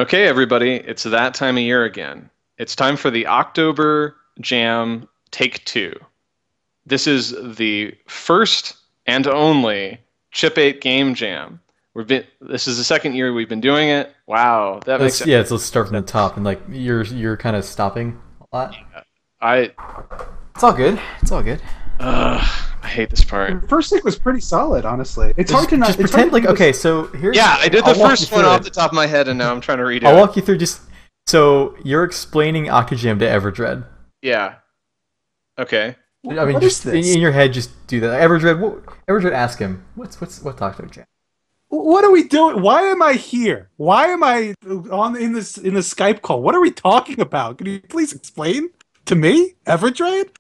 Okay, everybody, it's that time of year again. It's time for the October Jam Take Two. This is the first and only Chip 8 Game Jam. This is the second year we've been doing it. Wow, that makes Let's it. yeah, let's start from the top and like you're kind of stopping a lot. I It's all good. It's all good. I hate this part. The first thing was pretty solid, honestly. It's hard Just, to not. just It's hard pretend to like do this. okay. So here's Yeah, I did the I'll walk you first one through off it. the top of my head, and now I'm trying to redo I'll it. walk you through just so you're explaining Octogem to Everdred. Yeah. Okay. I mean, What is just this? in your head, just do that. Everdred, ask him what's Octogem? What are we doing? Why am I here? Why am I on in the Skype call? What are we talking about? Can you please explain to me, Everdrain?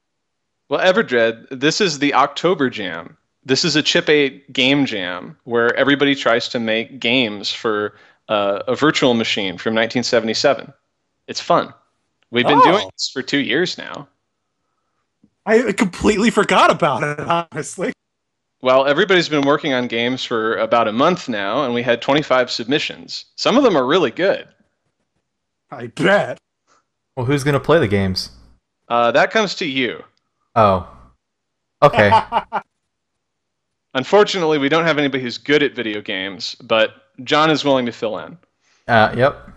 Well, Everdred, this is the October Jam. This is a Chip 8 game jam where everybody tries to make games for a virtual machine from 1977. It's fun. We've been doing Oh, this for 2 years now. I completely forgot about it. Honestly, Well, everybody's been working on games for about a month now, and we had 25 submissions. Some of them are really good. I bet. Well, who's gonna play the games? That comes to you. Oh, okay. Unfortunately, we don't have anybody who's good at video games, but John is willing to fill in. Yep.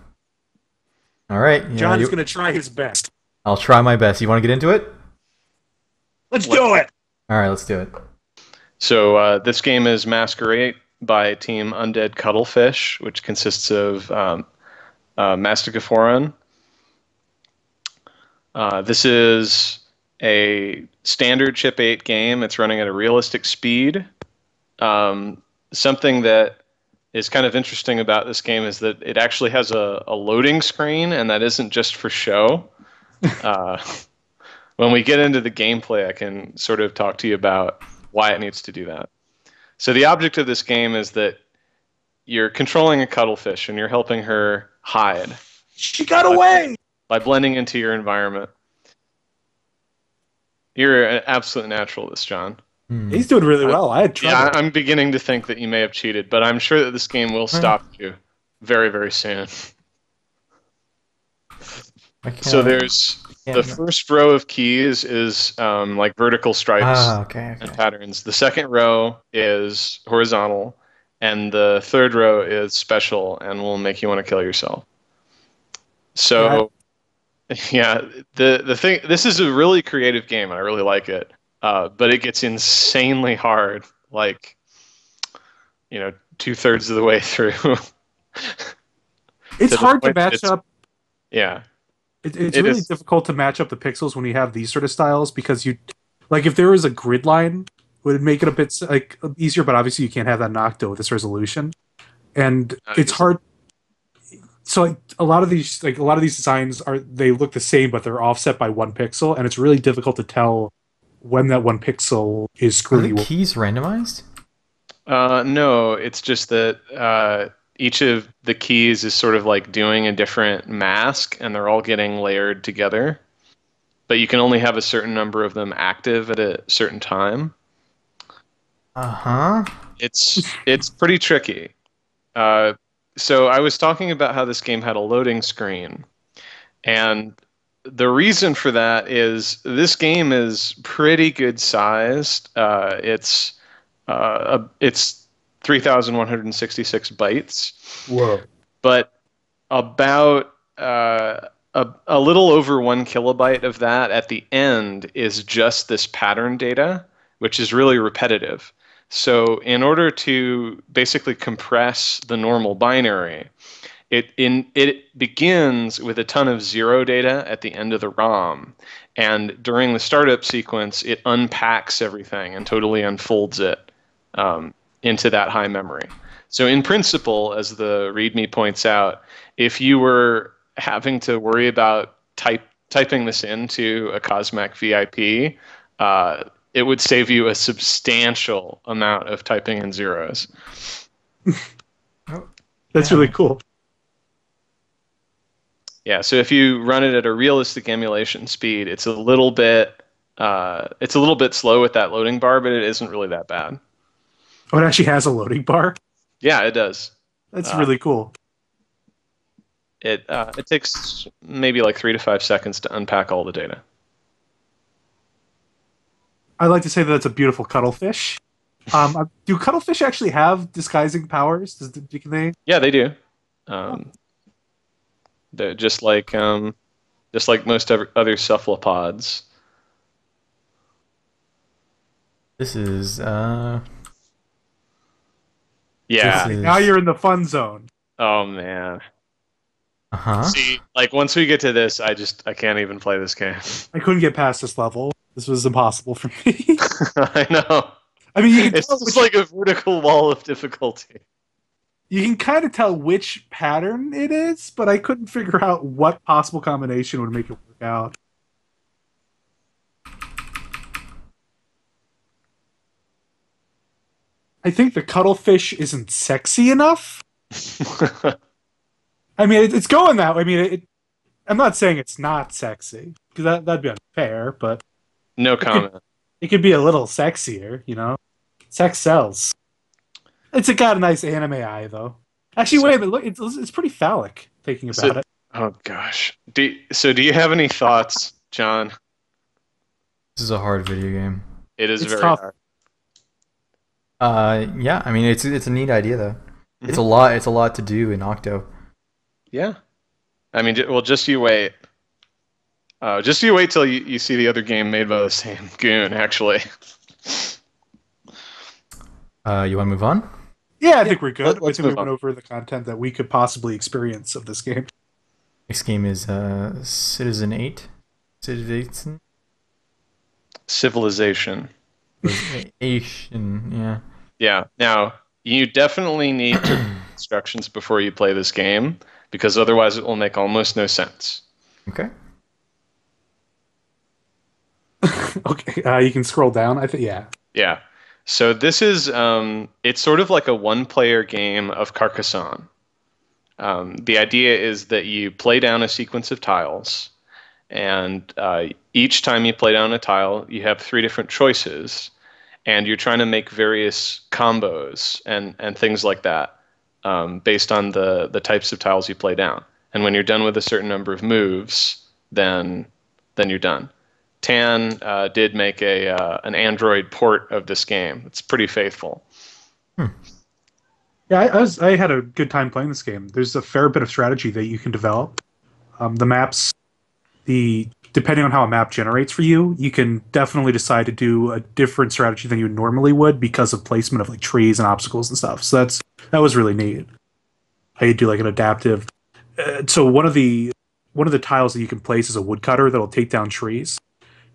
All right. John is going to try his best. I'll try my best. You want to get into it? Let's do it. All right, let's do it. So this game is Masquerade by Team Undead Cuttlefish, which consists of Masticophoron. This is a standard Chip 8 game. It's running at a realistic speed. Something that is kind of interesting about this game is that it actually has a loading screen, and that isn't just for show. Uh, when we get into the gameplay, I can sort of talk to you about why it needs to do that. So the object of this game is that you're controlling a cuttlefish and you're helping her hide She got away. by blending into your environment. You're an absolute natural at this, John. He's doing really well. I had trouble. Yeah, I'm beginning to think that you may have cheated, but I'm sure that this game will stop you very, very soon. So there's the first row of keys is like vertical stripes Okay. and patterns. The second row is horizontal, and the third row is special and will make you want to kill yourself. So, yeah, the thing. This is a really creative game, and I really like it. But it gets insanely hard, like 2/3 of the way through. It's the hard to point that match up. Yeah, It's it really is. difficult to match up the pixels when you have these sort of styles because like if there was a grid line, would make it a bit like easier. But obviously, you can't have that in Octo with this resolution, and it's hard. So like a lot of these designs they look the same, but they're offset by 1 pixel, and it's really difficult to tell when that 1 pixel is Are screwing the you. keys randomized? No, it's just that each of the keys is sort of like doing a different mask, and they're all getting layered together. But you can only have a certain number of them active at a certain time. Uh-huh. It's pretty tricky. So I was talking about how this game had a loading screen, and the reason for that is this game is pretty good sized. It's 3,166 bytes, Whoa. but about a little over 1 kilobyte of that at the end is just this pattern data, which is really repetitive. So in order to basically compress the normal binary, it begins with a ton of zero data at the end of the ROM, and during the startup sequence, it unpacks everything and totally unfolds it into that high memory. So in principle, as the README points out, if you were having to worry about typing this into a Cosmac VIP, it would save you a substantial amount of typing in zeros. That's really cool. Yeah, so if you run it at a realistic emulation speed, it's a little bit slow with that loading bar, but it isn't really that bad. Oh, it actually has a loading bar. Yeah, it does. That's really cool. It takes maybe like 3 to 5 seconds to unpack all the data. I like to say that that's a beautiful cuttlefish. Do cuttlefish actually have disguising powers? Can they? Yeah, they do. Oh, Um, they're just like most other cephalopods. This is this Yeah. now is you're in the fun zone. Oh man. uh-huh. See, like once we get to this, I can't even play this game. I couldn't get past this level. This was impossible for me. I know. I mean, you can It's tell just like a vertical wall of difficulty. you can kind of tell which pattern it is, but I couldn't figure out what possible combination would make it work out. I think the cuttlefish isn't sexy enough. I mean, it's going that way. I mean, I'm not saying it's not sexy because that'd be unfair, but No it could, comment. it could be a little sexier, you know? Sex sells. It's got a nice anime eye, though. Actually, So, wait a minute. Look, it's pretty phallic. Thinking so about it, oh gosh. Do you have any thoughts, John? This is a hard video game. It is it's very tough. hard. Yeah, I mean it's a neat idea though. Mhm. It's a lot to do in Octo. Yeah. I mean, well, just you wait. Just you wait till you see the other game made by the same goon, actually. You want to move on? Yeah, I think we're good. Let's I think we move went on. over the content that we could possibly experience of this game. Next game is Citizen 8. Citizen Civilization. Asian, yeah. Yeah. Now, you definitely need to read instructions before you play this game, because otherwise it will make almost no sense. Okay. Okay, you can scroll down. I think yeah. Yeah. So this is it's sort of like a one-player game of Carcassonne. The idea is that you play down a sequence of tiles, and each time you play down a tile, you have three different choices, and you're trying to make various combos and things like that based on the types of tiles you play down. And when you're done with a certain number of moves, then you're done. Tan did make an Android port of this game. It's pretty faithful. Yeah, I had a good time playing this game. There's a fair bit of strategy that you can develop. The maps, depending on how a map generates for you, you can definitely decide to do a different strategy than you normally would because of placement of like trees and obstacles and stuff. So that was really neat. How you do like an adaptive. So one of the tiles that you can place is a woodcutter that'll take down trees.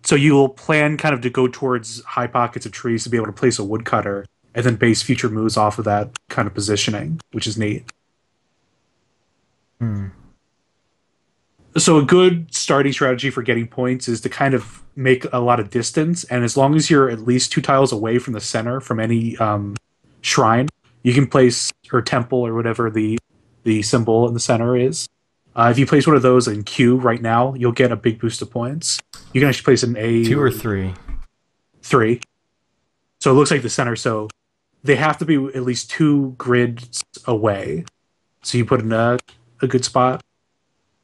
So you'll plan kind of to go towards high pockets of trees to be able to place a woodcutter and then base future moves off of that kind of positioning, which is neat. Hmm. So a good starting strategy for getting points is to kind of make a lot of distance, and as long as you're at least 2 tiles away from the center from any shrine, you can place or temple or whatever the symbol in the center is. If you place one of those in Q right now, you'll get a big boost of points. You can actually place an A 2 or 3. 3. So it looks like the center. So they have to be at least 2 grids away. So you put in a good spot.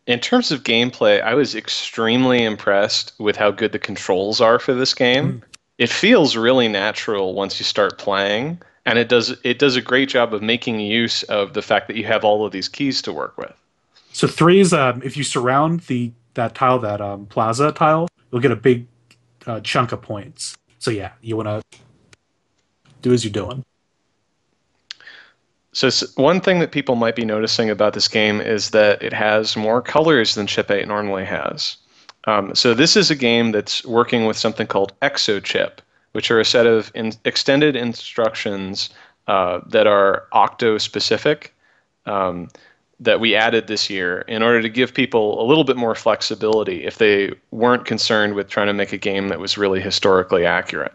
In terms of gameplay, I was extremely impressed with how good the controls are for this game. It feels really natural once you start playing, and it does a great job of making use of the fact that you have all of these keys to work with. So 3 is if you surround that tile, that plaza tile, you'll get a big chunk of points. So yeah, you want to do as you're doing. So one thing that people might be noticing about this game is that it has more colors than Chip 8 normally has. So this is a game that's working with something called ExoChip, which are a set of extended instructions that are Octo-specific that we added this year in order to give people a little bit more flexibility if they weren't concerned with trying to make a game that was really historically accurate.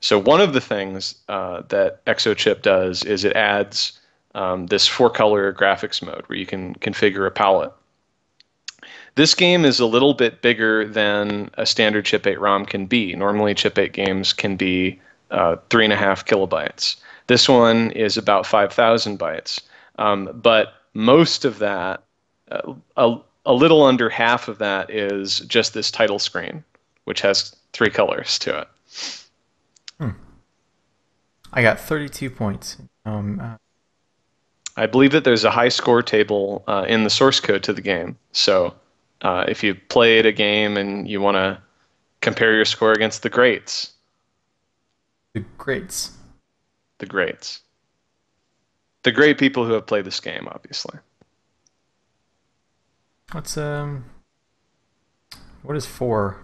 So one of the things that ExoChip does is it adds this 4-color graphics mode where you can configure a palette. This game is a little bit bigger than a standard Chip 8 ROM can be. Normally, Chip 8 games can be 3.5 kilobytes. This one is about 5,000 bytes. But most of that a little under half of that is just this title screen, which has 3 colors to it. I got 32 points. I believe that there's a high score table in the source code to the game. So if you played a game and you want to compare your score against the greats. The greats. The greats. The great people who have played this game, obviously. What is 4?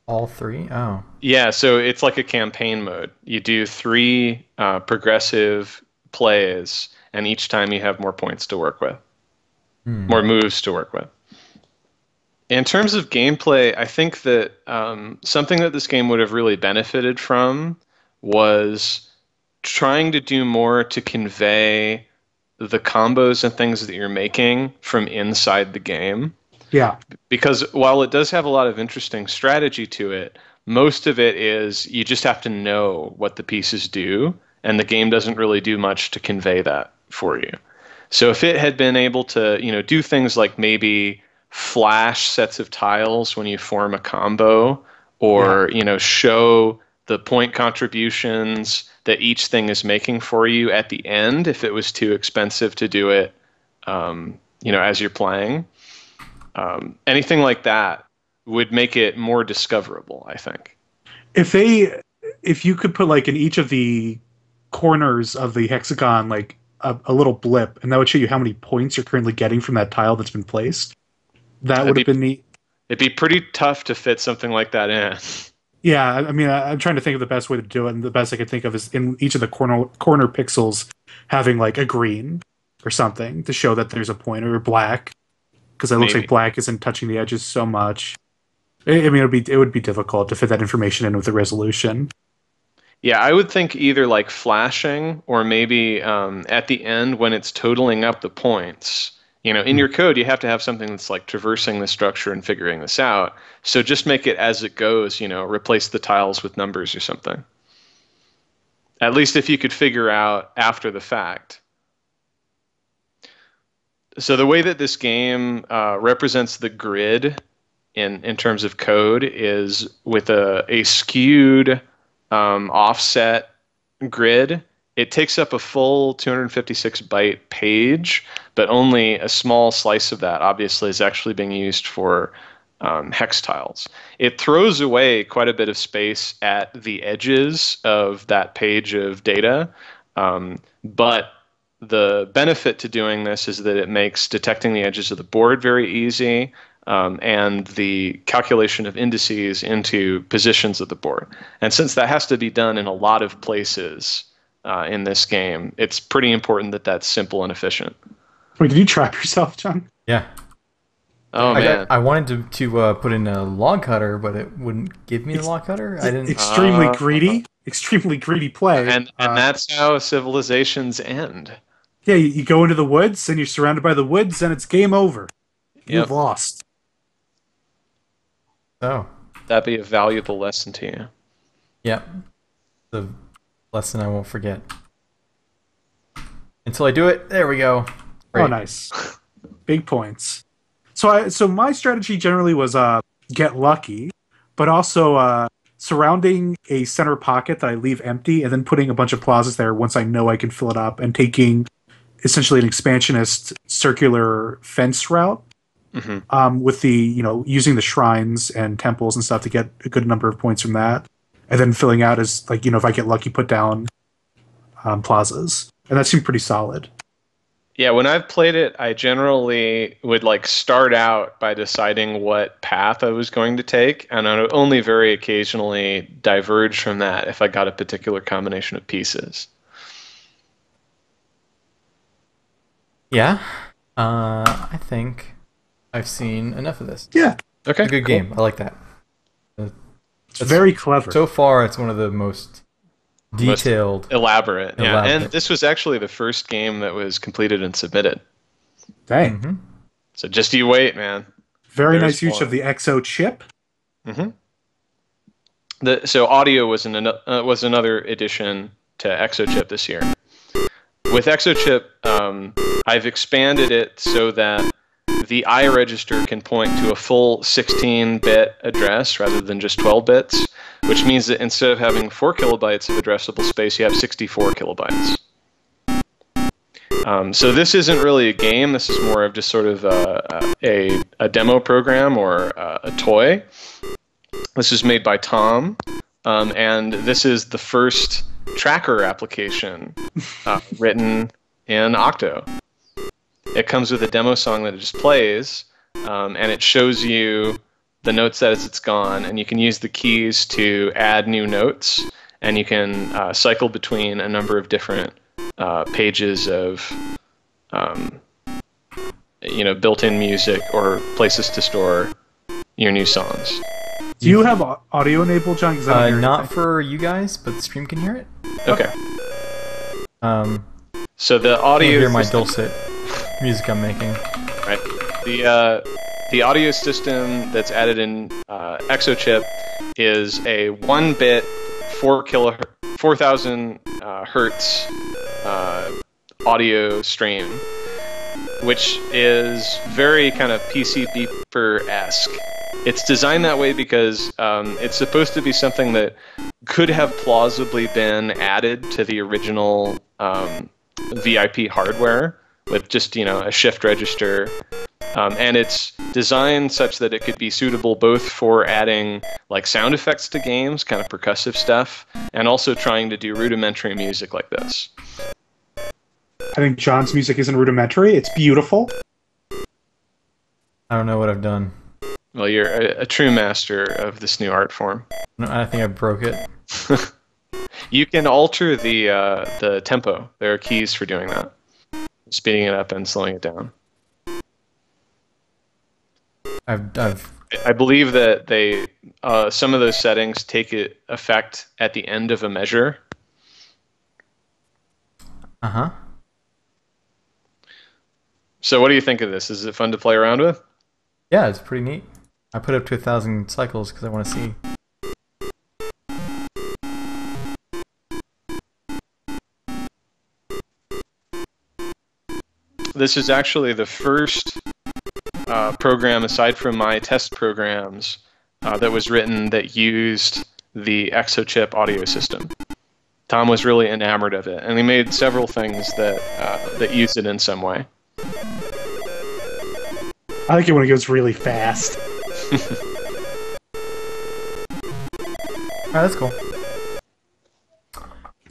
All 3? Oh. Yeah, so it's like a campaign mode. You do 3 progressive plays, and each time you have more points to work with, more moves to work with. In terms of gameplay, I think that something that this game would have really benefited from was trying to do more to convey the combos and things that you're making from inside the game. Yeah. Because while it does have a lot of interesting strategy to it, most of it is you just have to know what the pieces do, and the game doesn't really do much to convey that for you. So if it had been able to, do things like maybe flash sets of tiles when you form a combo, or show the point contributions that each thing is making for you at the end, if it was too expensive to do it, as you're playing. Anything like that would make it more discoverable, I think. If you could put like in each of the corners of the hexagon like a little blip, and that would show you how many points you're currently getting from that tile that's been placed, that would have been neat. It'd be pretty tough to fit something like that in. Yeah, I mean, I'm trying to think of the best way to do it, and the best I could think of is in each of the corner pixels having like a green or something to show that there's a point, or black, because it looks like black isn't touching the edges so much. I mean, it would be difficult to fit that information in with the resolution. Yeah, I would think either like flashing, or maybe at the end when it's totaling up the points. In your code, you have to have something that's like traversing the structure and figuring this out. So just make it as it goes, replace the tiles with numbers or something. At least if you could figure out after the fact. So the way that this game represents the grid in terms of code is with a skewed offset grid. It takes up a full 256 byte page, but only a small slice of that obviously is actually being used for hex tiles. It throws away quite a bit of space at the edges of that page of data, but the benefit to doing this is that it makes detecting the edges of the board very easy, and the calculation of indices into positions of the board. And since that has to be done in a lot of places in this game, it's pretty important that that's simple and efficient. Wait, did you trap yourself, John? Yeah. Oh, man. I wanted to put in a log cutter, but it wouldn't give me the log cutter. I didn't. Extremely greedy. Extremely greedy play. And that's how civilizations end. Yeah, you go into the woods, and you're surrounded by the woods, and it's game over. You've lost. Oh. That'd be a valuable lesson to you. Yep. The lesson I won't forget. Until I do it, there we go. Great. Oh, nice. Big points. So my strategy generally was get lucky, but also surrounding a center pocket that I leave empty, and then putting a bunch of plazas there once I know I can fill it up, and taking essentially an expansionist circular fence route. Mm-hmm. With the using the shrines and temples and stuff to get a good number of points from that, and then filling out as like if I get lucky, put down plazas, and that seemed pretty solid. Yeah, when I've played it, I generally would like start out by deciding what path I was going to take, and I would only very occasionally diverge from that if I got a particular combination of pieces. Yeah, I think I've seen enough of this. Yeah. Okay. It's a good game. I like that. It's very clever. So far, it's one of the most detailed, elaborate. Yeah, and this was actually the first game that was completed and submitted. Dang. Mm-hmm. So just you wait, man. Very nice use of the XO chip. Mm-hmm. So audio was another addition to XOchip this year. With XOchip, I've expanded it so that the I register can point to a full 16-bit address rather than just 12 bits, which means that instead of having 4 kilobytes of addressable space, you have 64 kilobytes. So this isn't really a game. This is more of just sort of a demo program or a toy. This is made by Tom, and this is the first tracker application written in Octo. It comes with a demo song that it just plays, and it shows you the notes as it's gone, and you can use the keys to add new notes, and you can cycle between a number of different pages of built-in music or places to store your new songs. Do you have audio enabled, John? 'Cause I don't hear Not anything. for you guys, but the stream can hear it. Okay. Um, So the you audio hear my system, dulcet music I'm making. right? The audio system that's added in Exochip is a 1-bit 4,000 hertz audio stream, which is very kind of PC beeper-esque. It's designed that way because it's supposed to be something that could have plausibly been added to the original VIP hardware with just a shift register, and it's designed such that it could be suitable both for adding like sound effects to games, kind of percussive stuff, and also trying to do rudimentary music like this. I think John's music isn't rudimentary. It's beautiful. I don't know what I've done. Well, you're a true master of this new art form. No, I think I broke it. You can alter the tempo. There are keys for doing that, speeding it up and slowing it down. I've I believe that they some of those settings take effect at the end of a measure. uh-huh. So what do you think of this? Is it fun to play around with? Yeah, it's pretty neat. I put up to 1,000 cycles because I want to see. This is actually the first program, aside from my test programs, that was written that used the Exochip audio system. Tom was really enamored of it, and he made several things that use it in some way. I like it when it goes really fast. Alright, that's cool.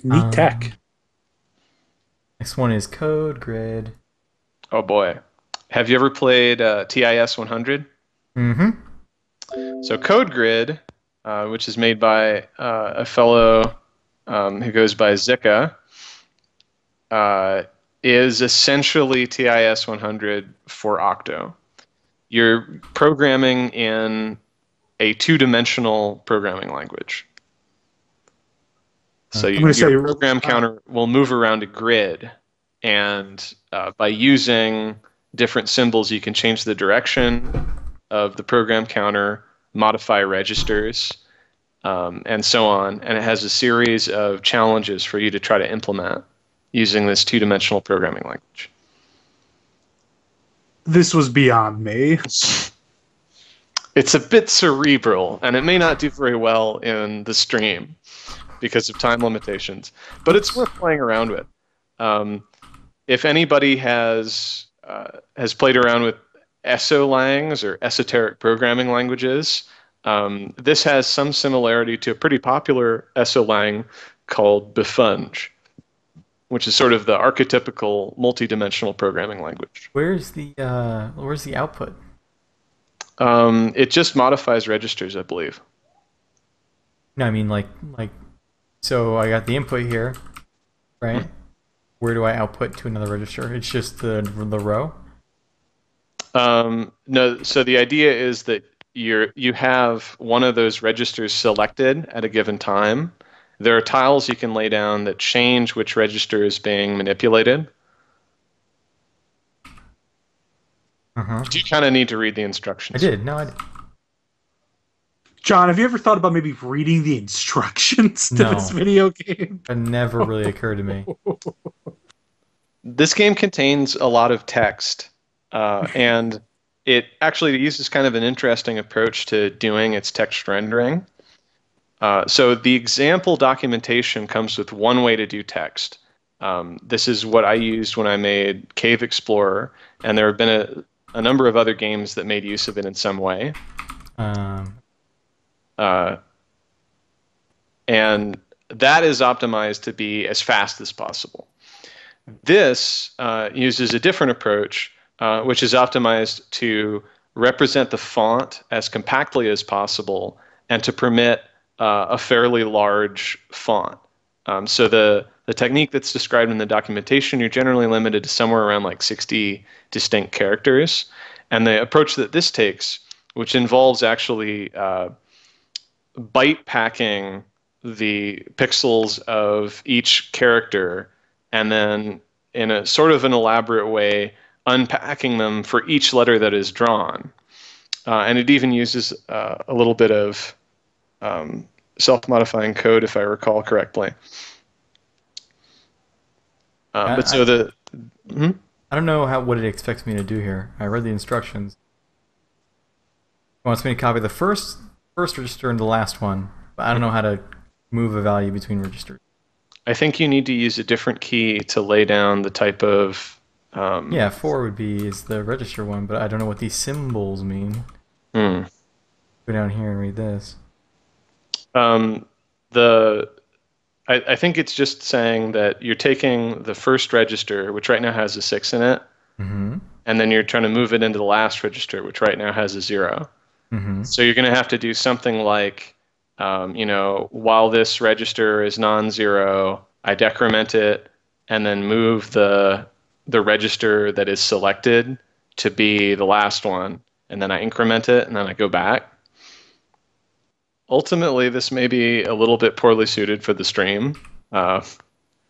Neat tech. Next one is Code Grid. Oh boy. Have you ever played TIS 100? Mm-hmm. So Code Grid, which is made by a fellow who goes by Zika, is essentially TIS 100 for Octo. You're programming in a two-dimensional programming language. So your program counter will move around a grid, and by using different symbols, you can change the direction of the program counter, modify registers, and so on. And it has a series of challenges for you to try to implement using this two-dimensional programming language. This was beyond me. It's a bit cerebral, and it may not do very well in the stream because of time limitations, but it's worth playing around with. If anybody has played around with ESOLangs or esoteric programming languages, this has some similarity to a pretty popular ESOLang called Bifunge, which is sort of the archetypical multi-dimensional programming language. Where's the output? It just modifies registers, I believe. No, I mean like so I got the input here, right? Mm-hmm. Where do I output to another register? It's just the row? No, so the idea is that you have one of those registers selected at a given time. There are tiles you can lay down that change which register is being manipulated. Uh-huh. You kind of need to read the instructions. I did. No, I did. John, have you ever thought about maybe reading the instructions to this video game? It never really occurred to me. This game contains a lot of text, and it actually uses kind of an interesting approach to doing its text rendering. So the example documentation comes with one way to do text. This is what I used when I made Cave Explorer, and there have been a number of other games that made use of it in some way. Uh, and that is optimized to be as fast as possible. This uses a different approach, which is optimized to represent the font as compactly as possible and to permit a fairly large font. So the technique that's described in the documentation, you're generally limited to somewhere around like 60 distinct characters. And the approach that this takes, which involves actually byte packing the pixels of each character and then in a sort of an elaborate way unpacking them for each letter that is drawn. And it even uses a little bit of self-modifying code, if I recall correctly. I don't know what it expects me to do here. I read the instructions. It wants me to copy the first register and the last one, but I don't know how to move a value between registers. I think you need to use a different key to lay down the type of... yeah, 4 is the register one, but I don't know what these symbols mean. Go down here and read this. I think it's just saying that you're taking the first register, which right now has a 6 in it, and then you're trying to move it into the last register, which right now has a 0. So you're going to have to do something like, while this register is non-zero, I decrement it and then move the register that is selected to be the last one, and then I increment it and then I go back. Ultimately, this may be a little bit poorly suited for the stream.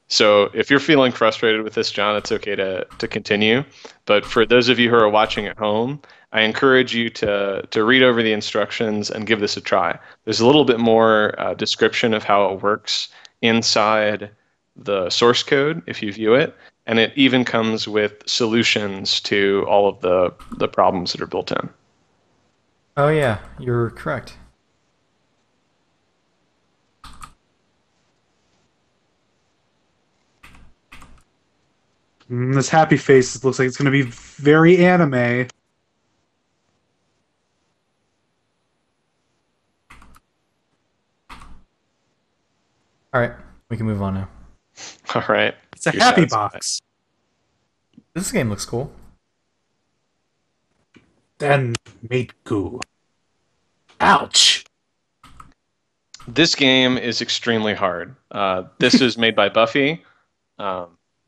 So if you're feeling frustrated with this, John, it's okay to continue. But for those of you who are watching at home, I encourage you to read over the instructions and give this a try. There's a little bit more description of how it works inside the source code if you view it. And it even comes with solutions to all of the problems that are built in. Oh, yeah, you're correct. This happy face looks like it's going to be very anime. All right, we can move on now. All right. It's a happy box. This game looks cool. Then made goo. Ouch. This game is extremely hard. This is made by Buffy,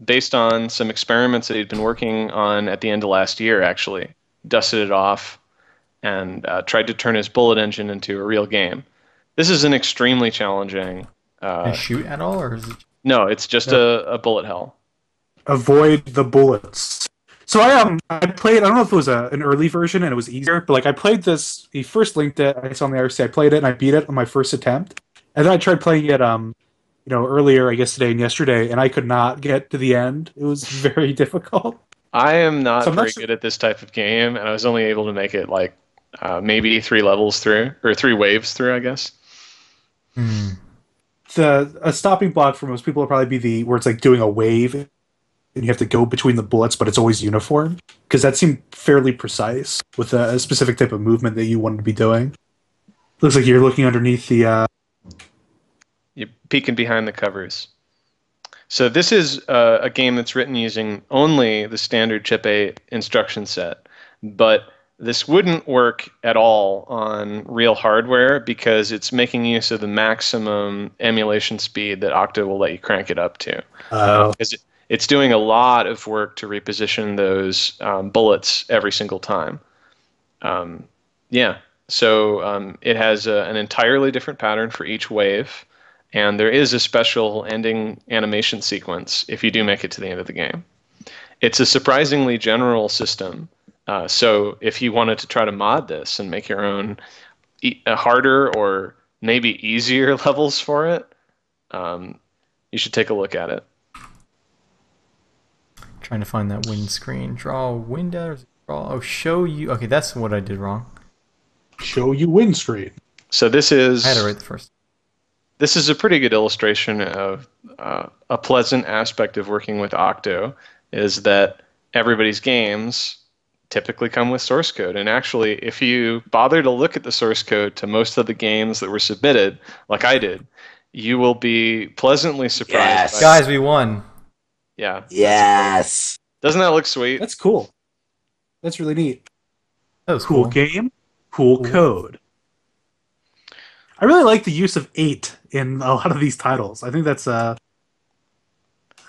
based on some experiments that he'd been working on at the end of last year, actually. Dusted it off and tried to turn his bullet engine into a real game. This is an extremely challenging... Can you shoot at all, or is it... No, it's just a bullet hell. Avoid the bullets. So I played, I don't know if it was an early version and it was easier, but like I played this, he first linked it, I saw on the IRC, I played it and I beat it on my first attempt. And then I tried playing it earlier, I guess today and yesterday, and I could not get to the end. It was very difficult. I am not very good at this type of game, and I was only able to make it like maybe 3 levels through, or 3 waves through, I guess. A stopping block for most people will probably be where it's like doing a wave and you have to go between the bullets, but it's always uniform, because that seemed fairly precise with a specific type of movement that you wanted to be doing. Looks like you're looking underneath the... You're peeking behind the covers. So this is a game that's written using only the standard Chip 8 instruction set, but this wouldn't work at all on real hardware because it's making use of the maximum emulation speed that Octa will let you crank it up to. Because it's doing a lot of work to reposition those bullets every single time. So it has an entirely different pattern for each wave, and there is a special ending animation sequence if you do make it to the end of the game. It's a surprisingly general system. So if you wanted to try to mod this and make your own harder or maybe easier levels for it, you should take a look at it. Trying to find that wind screen. Draw wind out. Oh, show you. Okay, that's what I did wrong. Show you windscreen. So this I had it is right the first. this is a pretty good illustration of a pleasant aspect of working with Octo is that everybody's games typically come with source code. And actually, if you bother to look at the source code to most of the games that were submitted, like I did, you will be pleasantly surprised. Yes. Guys, we won. Yeah. Yes. Doesn't that look sweet? That's cool. That's really neat. That was Cool cool. game, cool code. I really like the use of 8 in a lot of these titles. I think that's Yeah,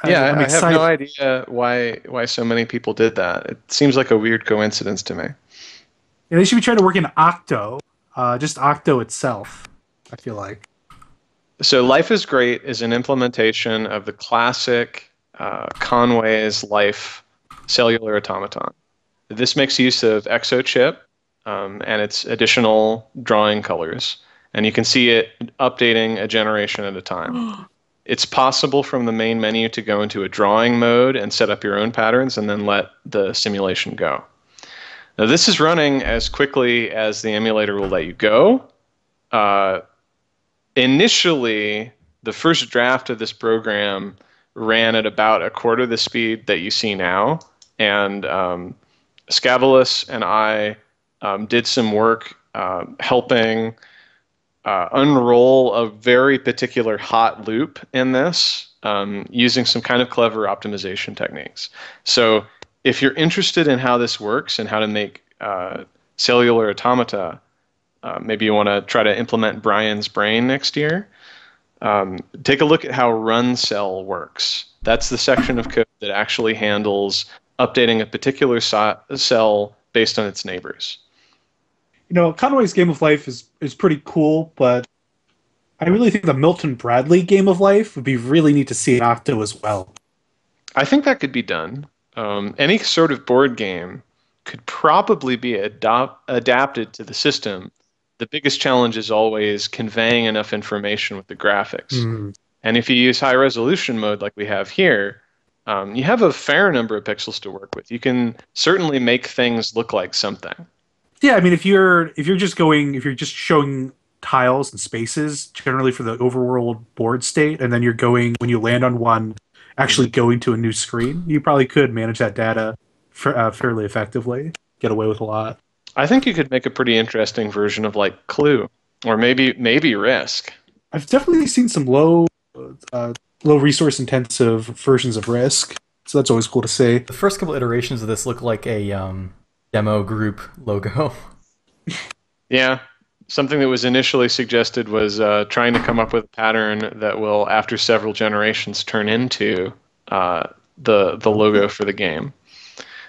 I'm I have excited. no idea why so many people did that. It seems like a weird coincidence to me. Yeah, they should be trying to work in Octo, just Octo itself. I feel like. So Life is Great is an implementation of the classic Conway's Life cellular automaton. This makes use of ExoChip and its additional drawing colors, and you can see it updating a generation at a time. It's possible from the main menu to go into a drawing mode and set up your own patterns and then let the simulation go. Now this is running as quickly as the emulator will let you go. Initially, the first draft of this program ran at about a quarter the speed that you see now, and Scavalus and I did some work helping unroll a very particular hot loop in this using some kind of clever optimization techniques. So if you're interested in how this works and how to make cellular automata, maybe you want to try to implement Brian's brain next year, take a look at how RunCell works. That's the section of code that actually handles updating a particular cell based on its neighbors. You know, Conway's Game of Life is pretty cool, but I really think the Milton Bradley Game of Life would be really neat to see in Octo as well. I think that could be done. Any sort of board game could probably be adapted to the system. The biggest challenge is always conveying enough information with the graphics. And if you use high resolution mode like we have here, you have a fair number of pixels to work with. You can certainly make things look like something. Yeah, I mean, if you're just showing tiles and spaces generally for the overworld board state, and then you're going when you land on one, actually going to a new screen, you probably could manage that data fairly effectively. Get away with a lot. I think you could make a pretty interesting version of like Clue, or maybe Risk. I've definitely seen some low resource intensive versions of Risk, so that's always cool to see. The first couple iterations of this look like a demo group logo. Yeah, something that was initially suggested was trying to come up with a pattern that will, after several generations, turn into the logo for the game.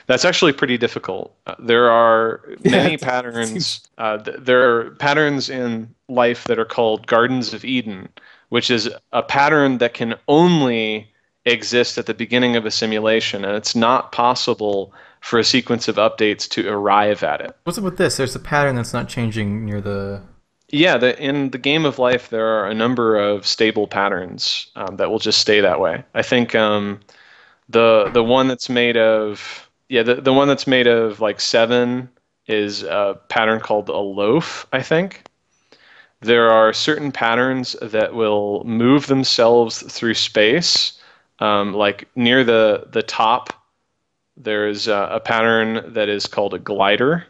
That's actually pretty difficult. There are many patterns. There are patterns in life that are called Gardens of Eden, which is a pattern that can only exist at the beginning of a simulation, and it's not possible for a sequence of updates to arrive at it. What's up with this? There's a pattern that's not changing near the... Yeah, in the game of life, there are a number of stable patterns that will just stay that way. I think the one that's made of... Yeah, the one that's made of like 7 is a pattern called a loaf, I think. There are certain patterns that will move themselves through space. Like near the top, there's a pattern that is called a glider.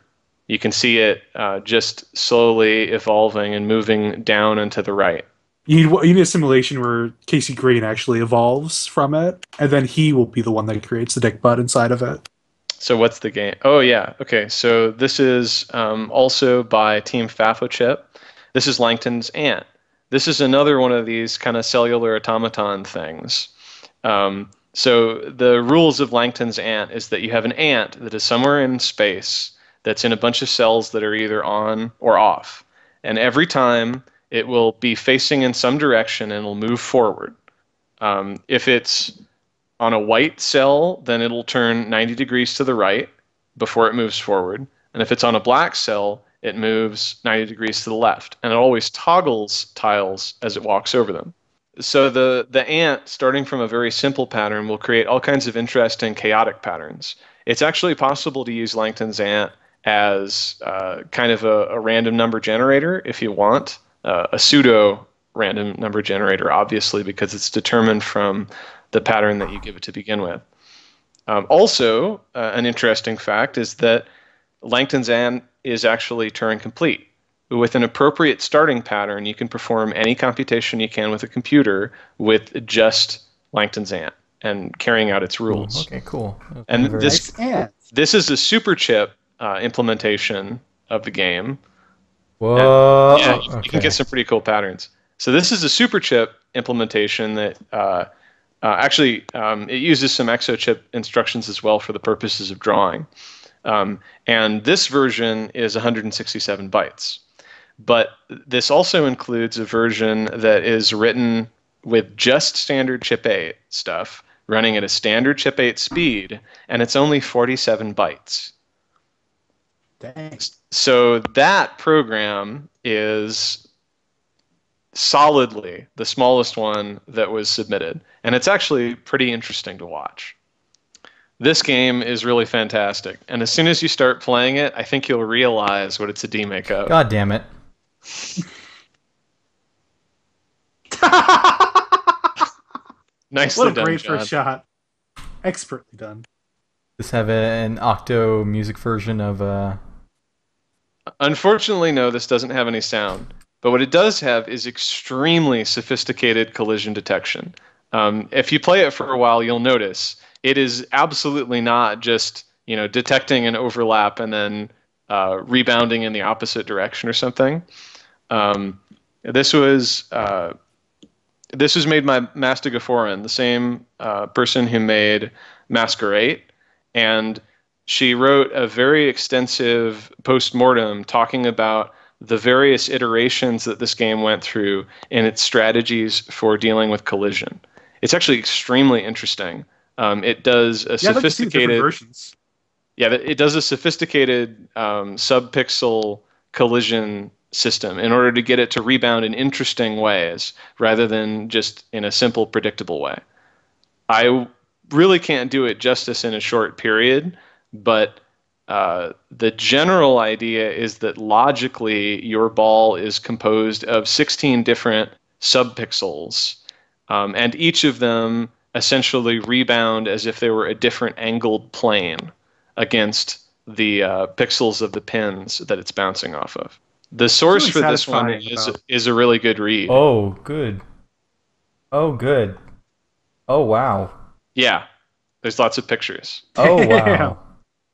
You can see it just slowly evolving and moving down and to the right. You need a simulation where Casey Green actually evolves from it, and then he will be the one that creates the dick butt inside of it. So what's the game? Oh, yeah. Okay, so this is also by Team FafoChip. This is Langton's Ant. This is another one of these kind of cellular automaton things. So the rules of Langton's Ant is that you have an ant that is somewhere in space that's in a bunch of cells that are either on or off. And every time it will be facing in some direction and it'll move forward. If it's on a white cell, then it'll turn 90 degrees to the right before it moves forward. And if it's on a black cell, it moves 90 degrees to the left. And it always toggles tiles as it walks over them. So the ant, starting from a very simple pattern, will create all kinds of interesting chaotic patterns. It's actually possible to use Langton's ant as kind of a random number generator if you want, a pseudo random number generator, obviously, because it's determined from the pattern that you give it to begin with. Also, an interesting fact is that Langton's ant is actually Turing complete. With an appropriate starting pattern, you can perform any computation you can with a computer with just Langton's ant and carrying out its rules. Okay, cool. And this is a super chip implementation of the game. Whoa! And, yeah, you can get some pretty cool patterns. So this is a super chip implementation that actually it uses some exochip instructions as well for the purposes of drawing. And this version is 167 bytes. But this also includes a version that is written with just standard chip 8 stuff, running at a standard chip 8 speed, and it's only 47 bytes. Dang. So that program is solidly the smallest one that was submitted, and it's actually pretty interesting to watch. This game is really fantastic, and as soon as you start playing it, I think you'll realize what it's a demake of. God damn it. Nicely What a done, great John. first shot. Expertly done. Does this have an Octo music version of Unfortunately, no, this doesn't have any sound. But what it does have is extremely sophisticated collision detection. If you play it for a while, you'll notice it is absolutely not just detecting an overlap and then rebounding in the opposite direction or something. This was made by Mastigaforeign, the same person who made Masquerade, and she wrote a very extensive post-mortem talking about the various iterations that this game went through in its strategies for dealing with collision. It's actually extremely interesting. It does a sophisticated versions. Yeah, it does a sophisticated sub-pixel collision system in order to get it to rebound in interesting ways rather than just in a simple, predictable way. I really can't do it justice in a short period, but the general idea is that logically your ball is composed of 16 different subpixels, and each of them essentially rebound as if they were a different angled plane against the pixels of the pins that it's bouncing off of. The source really for this one is a really good read. Oh, good. Oh, good. Oh, wow. Yeah, there's lots of pictures. Oh, wow.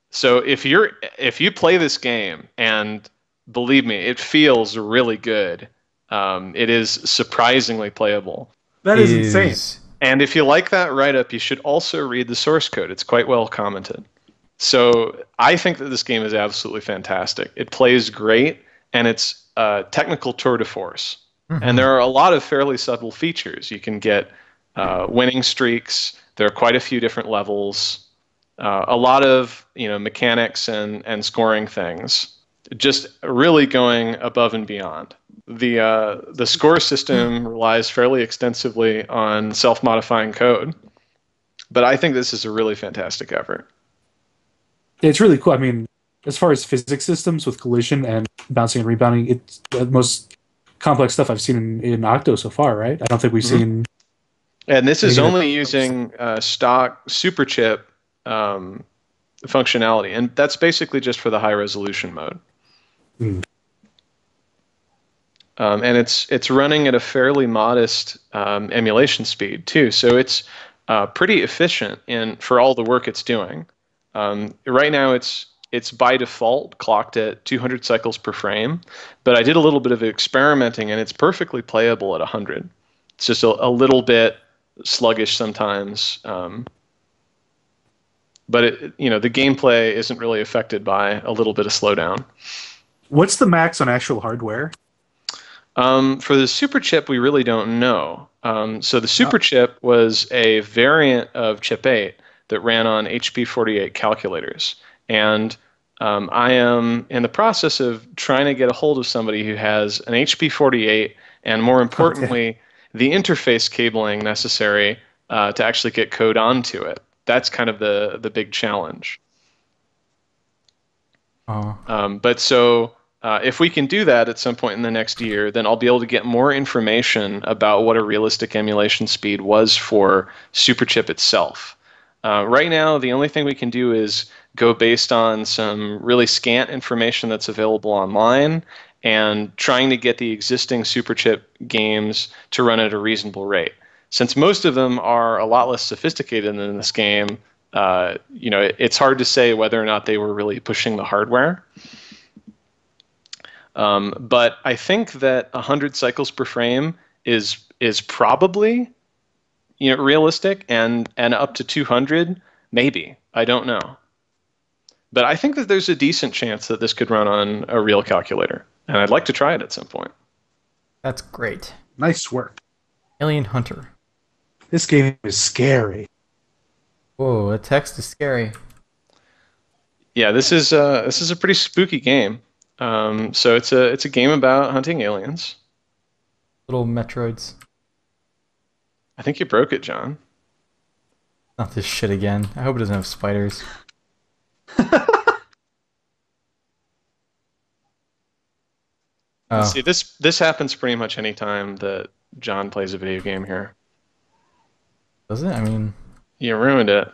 So if you play this game, and believe me, it feels really good. It is surprisingly playable. That is insane. And if you like that write-up, you should also read the source code. It's quite well commented. So I think that this game is absolutely fantastic. It plays great, and it's a technical tour de force. Mm-hmm. And there are a lot of fairly subtle features. You can get winning streaks. There are quite a few different levels. A lot of mechanics and scoring things. Just really going above and beyond. The score system relies fairly extensively on self-modifying code, but I think this is a really fantastic effort. It's really cool. I mean, as far as physics systems with collision and bouncing and rebounding, it's the most complex stuff I've seen in Octo so far, right? I don't think we've seen... And this is only using stock super chip functionality, and that's basically just for the high resolution mode. Mm. And it's running at a fairly modest emulation speed too, so it's pretty efficient for all the work it's doing. Right now it's by default clocked at 200 cycles per frame, but I did a little bit of experimenting, and it's perfectly playable at 100. It's just a little bit sluggish sometimes, but the gameplay isn't really affected by a little bit of slowdown. What's the max on actual hardware? For the super chip, we really don't know. So the super chip was a variant of chip 8 that ran on HP48 calculators. And I am in the process of trying to get a hold of somebody who has an HP48 and, more importantly, the interface cabling necessary to actually get code onto it. That's kind of the big challenge. But so if we can do that at some point in the next year, then I'll be able to get more information about what a realistic emulation speed was for Superchip itself. Right now, the only thing we can do is go based on some really scant information that's available online and trying to get the existing Superchip games to run at a reasonable rate. Since most of them are a lot less sophisticated than this game, it's hard to say whether or not they were really pushing the hardware. But I think that 100 cycles per frame is probably realistic, and up to 200 maybe. I don't know. But I think that there's a decent chance that this could run on a real calculator, and I'd like to try it at some point. That's great. Nice work. Alien Hunter. This game is scary. Whoa, the text is scary. Yeah, this is a pretty spooky game. So it's a game about hunting aliens. Little Metroids. I think you broke it, John. Not this shit again. I hope it doesn't have spiders. See, this happens pretty much any time that John plays a video game here. Does it? I mean, you ruined it.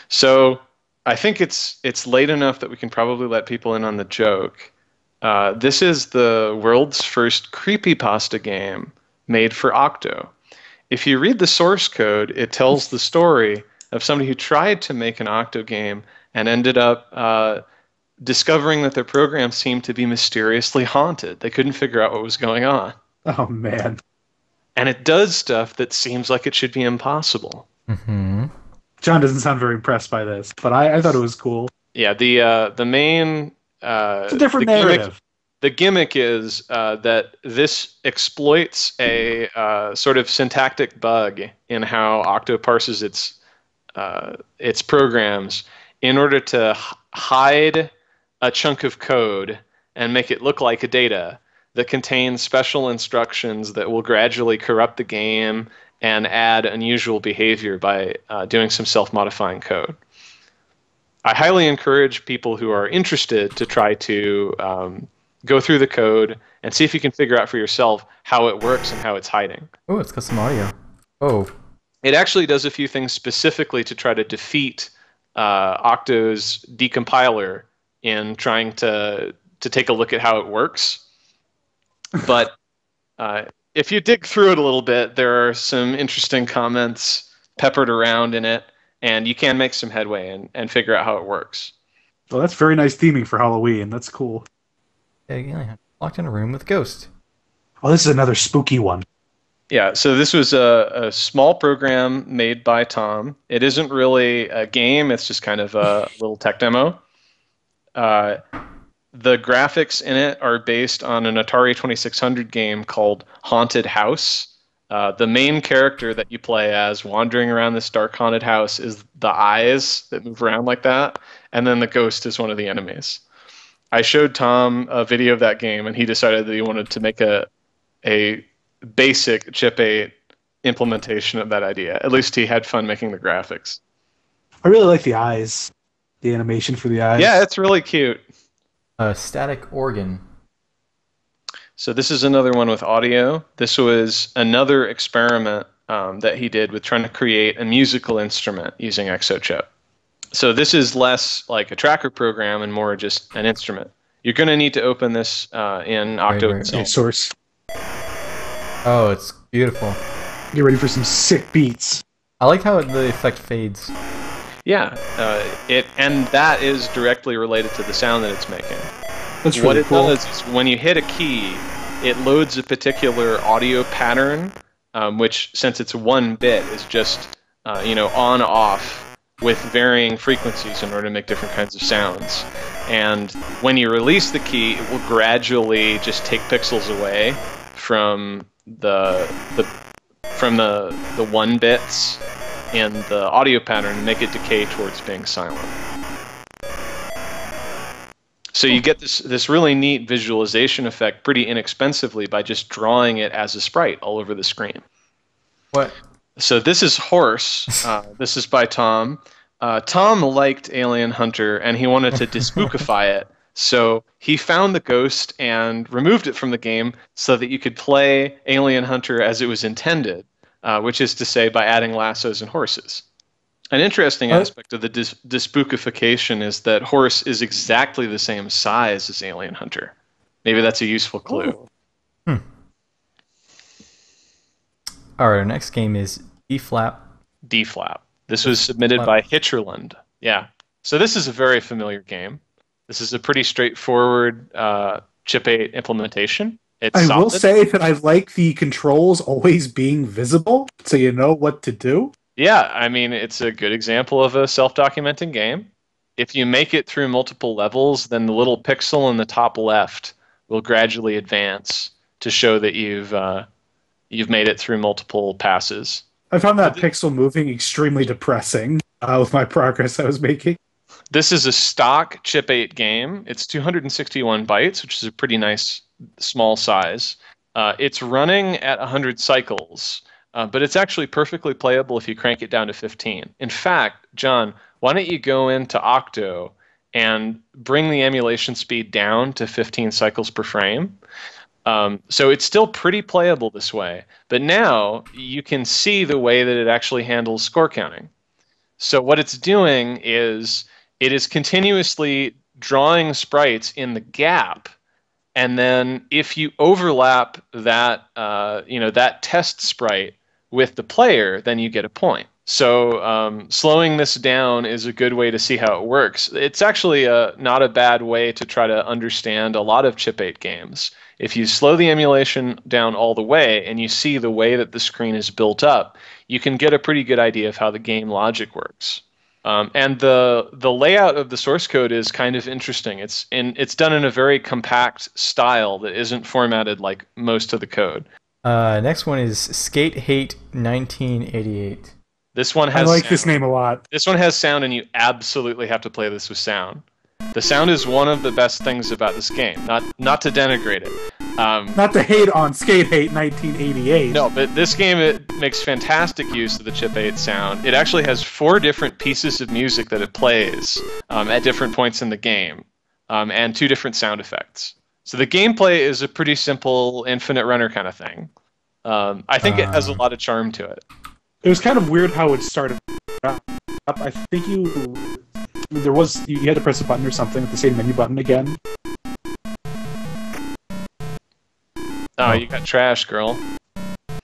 So I think it's late enough that we can probably let people in on the joke. This is the world's first creepypasta game made for Octo. If you read the source code, it tells the story of somebody who tried to make an Octo game and ended up discovering that their program seemed to be mysteriously haunted. They couldn't figure out what was going on. Oh, man. And it does stuff that seems like it should be impossible. Mm-hmm. John doesn't sound very impressed by this, but I thought it was cool. Yeah, the main... it's a different narrative. The gimmick is that this exploits a sort of syntactic bug in how Octo parses its programs in order to hide a chunk of code and make it look like a data that contains special instructions that will gradually corrupt the game and add unusual behavior by doing some self-modifying code. I highly encourage people who are interested to try to go through the code and see if you can figure out for yourself how it works and how it's hiding. Oh, it's got some audio. Oh. It actually does a few things specifically to try to defeat Octo's decompiler in trying to take a look at how it works. But if you dig through it a little bit, there are some interesting comments peppered around in it, and you can make some headway and figure out how it works. Well, that's very nice theming for Halloween. That's cool. Yeah, locked in a room with Ghost. Oh, this is another spooky one. Yeah, so this was a small program made by Tom. It isn't really a game. It's just kind of a little tech demo. The graphics in it are based on an Atari 2600 game called Haunted House. The main character that you play as wandering around this dark haunted house is the eyes that move around like that, and then the ghost is one of the enemies. I showed Tom a video of that game, and he decided that he wanted to make a basic Chip 8 implementation of that idea. At least he had fun making the graphics. I really like the eyes, the animation for the eyes. Yeah, it's really cute. Static organ. So this is another one with audio. This was another experiment that he did with trying to create a musical instrument using Exochip. So this is less like a tracker program and more just an instrument. You're going to need to open this in Octo itself. Source. Oh, it's beautiful. Get ready for some sick beats. I like how the effect fades. Yeah, and that is directly related to the sound that it's making. That's really cool. What it does is when you hit a key, it loads a particular audio pattern, which, since it's one bit, is just on-off with varying frequencies in order to make different kinds of sounds. And when you release the key, it will gradually just take pixels away from the 1 bits in the audio pattern and make it decay towards being silent. So you get this really neat visualization effect pretty inexpensively by just drawing it as a sprite all over the screen. What? So this is Horse. This is by Tom. Tom liked Alien Hunter, and he wanted to despookify it. So he found the ghost and removed it from the game so that you could play Alien Hunter as it was intended, which is to say by adding lassos and horses. An interesting aspect of the despookification is that Horse is exactly the same size as Alien Hunter. Maybe that's a useful clue. All right, our next game is D-Flap. D-Flap. This was submitted by Hitcherland. Yeah. So this is a very familiar game. This is a pretty straightforward Chip 8 implementation. It's I will say that I like the controls always being visible, so you know what to do. Yeah, I mean, it's a good example of a self-documenting game. If you make it through multiple levels, then the little pixel in the top left will gradually advance to show that you've made it through multiple passes. I found that pixel moving extremely depressing with my progress I was making. This is a stock Chip 8 game. It's 261 bytes, which is a pretty nice small size. It's running at 100 cycles, but it's actually perfectly playable if you crank it down to 15. In fact, John, why don't you go into Octo and bring the emulation speed down to 15 cycles per frame? So it's still pretty playable this way, but now you can see the way that it actually handles score counting. So what it's doing is it is continuously drawing sprites in the gap, and then if you overlap that that test sprite with the player, then you get a point. So slowing this down is a good way to see how it works. It's actually not a bad way to try to understand a lot of Chip 8 games. If you slow the emulation down all the way and you see the way that the screen is built up, you can get a pretty good idea of how the game logic works. And the layout of the source code is kind of interesting. It's done in a very compact style that isn't formatted like most of the code. Next one is Skate Hate 1988. This one has I like sound. this name a lot. This one has sound, and you absolutely have to play this with sound. The sound is one of the best things about this game. Not to denigrate it. Not to hate on Skate Hate 1988. No, but this game, it makes fantastic use of the Chip 8 sound. It actually has 4 different pieces of music that it plays at different points in the game, and 2 different sound effects. So the gameplay is a pretty simple infinite runner kind of thing. I think it has a lot of charm to it. It was kind of weird how it started up. I think you had to press a button or something with the same menu button again. Oh, you got trash, girl.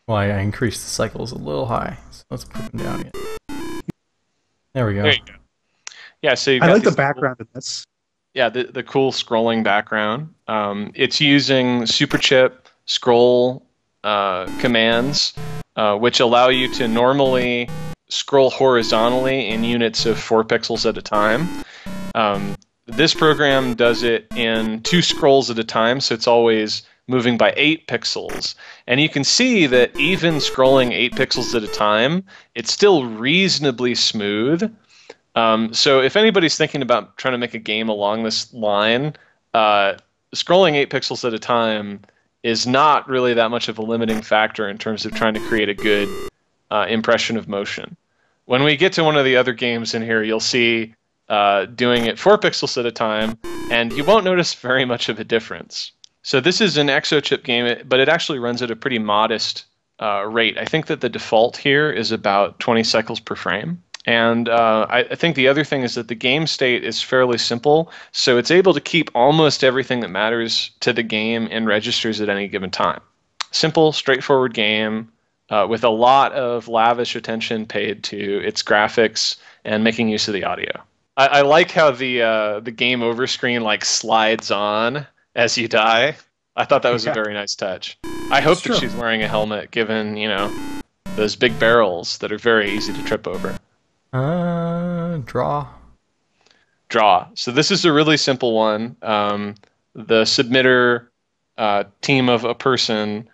Well, I increased the cycles a little high, so let's put them down again. There we go. There you go. Yeah, so I like the background in this. Yeah, the cool scrolling background. It's using SuperChip scroll commands, which allow you to normally scroll horizontally in units of 4 pixels at a time. This program does it in 2 scrolls at a time, so it's always moving by 8 pixels. And you can see that even scrolling 8 pixels at a time, it's still reasonably smooth. So if anybody's thinking about trying to make a game along this line, scrolling 8 pixels at a time is not really that much of a limiting factor in terms of trying to create a good impression of motion. When we get to one of the other games in here, you'll see doing it 4 pixels at a time, and you won't notice very much of a difference. So this is an Exochip game, but it actually runs at a pretty modest rate. I think that the default here is about 20 cycles per frame. And I think the other thing is that the game state is fairly simple, so it's able to keep almost everything that matters to the game in registers at any given time. Simple, straightforward game with a lot of lavish attention paid to its graphics and making use of the audio. I like how the game over screen like slides on as you die. I thought that was a very nice touch. I hope that she's wearing a helmet, given those big barrels that are very easy to trip over. Draw. So this is a really simple one. The submitter team of a person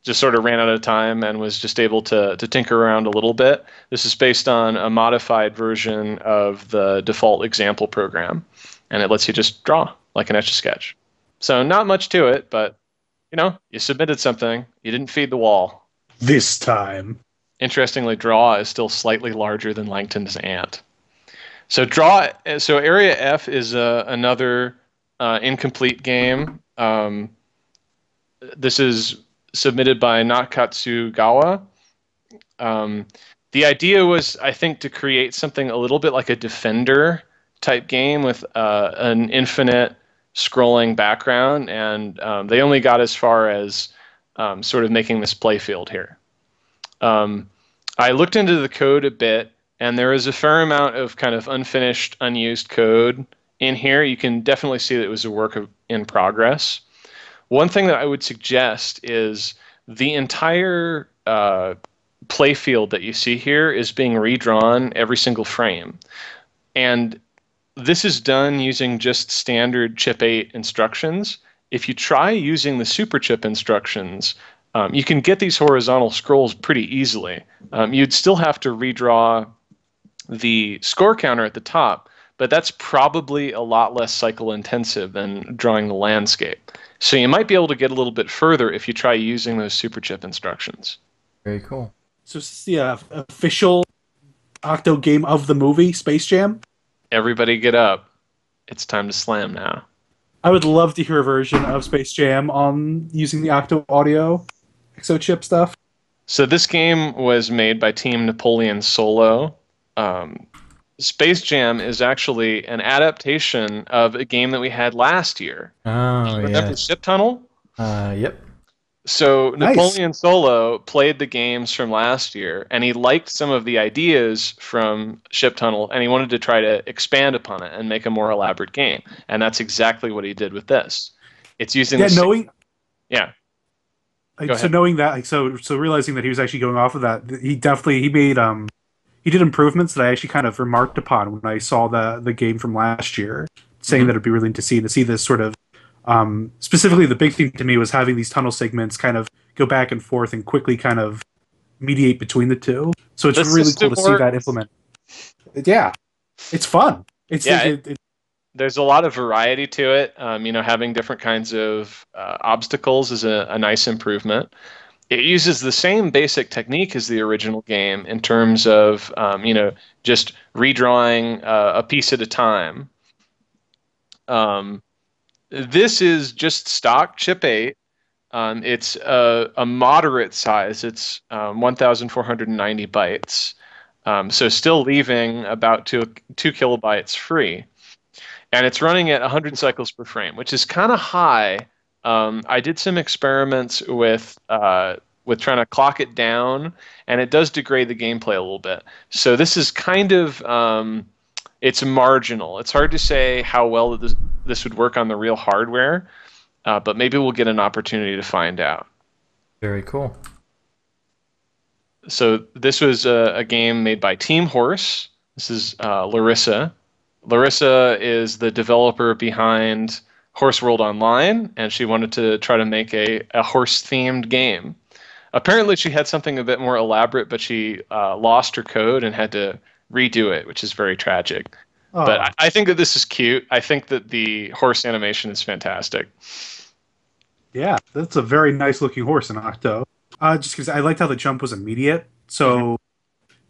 just sort of ran out of time and was just able to tinker around a little bit. This is based on a modified version of the default example program. and it lets you just draw like an Etch-a-Sketch. So not much to it, but you submitted something. You didn't feed the wall. This time. Interestingly, draw is still slightly larger than Langton's ant. So Area F is another incomplete game. This is submitted by Nakatsugawa. The idea was, I think, to create something a little bit like a Defender type game with an infinite scrolling background, and they only got as far as sort of making this playfield here. I looked into the code a bit, and there is a fair amount of kind of unfinished, unused code in here. You can definitely see that it was a work in progress. One thing that I would suggest is the entire playfield that you see here is being redrawn every single frame. And this is done using just standard chip 8 instructions. If you try using the SuperChip instructions, you can get these horizontal scrolls pretty easily. You'd still have to redraw the score counter at the top, but that's probably a lot less cycle intensive than drawing the landscape. So you might be able to get a little bit further if you try using those SuperChip instructions. Very cool. So is this the official Octo game of the movie, Space Jam? Everybody get up. It's time to slam now. I would love to hear a version of Space Jam on using the Octo Audio Exochip stuff. So this game was made by Team Napoleon Solo. Space Jam is actually an adaptation of a game that we had last year. Oh, Remember Ship Tunnel? Yep. So Nice. Napoleon Solo played the games from last year, and he liked some of the ideas from Ship Tunnel, and he wanted to try to expand upon it and make a more elaborate game. And that's exactly what he did with this. It's using Yeah, knowing yeah. so knowing that, like, so realizing that he was actually going off of that, he made he did improvements that I actually kind of remarked upon when I saw the game from last year, saying that it'd be really interesting to see this sort of. Specifically, the big thing to me was having these tunnel segments kind of go back and forth and quickly kind of mediate between the two. So it's really cool to see that implemented. Yeah, it's fun. There's a lot of variety to it. Having different kinds of obstacles is a nice improvement. It uses the same basic technique as the original game in terms of just redrawing a piece at a time. This is just stock chip 8. It's a moderate size. It's 1,490 bytes. So still leaving about 2 kilobytes free. And it's running at 100 cycles per frame, which is kind of high. I did some experiments with trying to clock it down, and it does degrade the gameplay a little bit. So this is kind of... it's marginal. It's hard to say how well this would work on the real hardware, but maybe we'll get an opportunity to find out. Very cool. So this was a game made by Team Horse. This is Larissa. Larissa is the developer behind Horse World Online, and she wanted to try to make a horse-themed game. Apparently she had something a bit more elaborate, but she lost her code and had to redo it, which is very tragic. Oh. But I think that this is cute. I think that the horse animation is fantastic. Yeah, that's a very nice looking horse in Octo. Just because I liked how the jump was immediate. So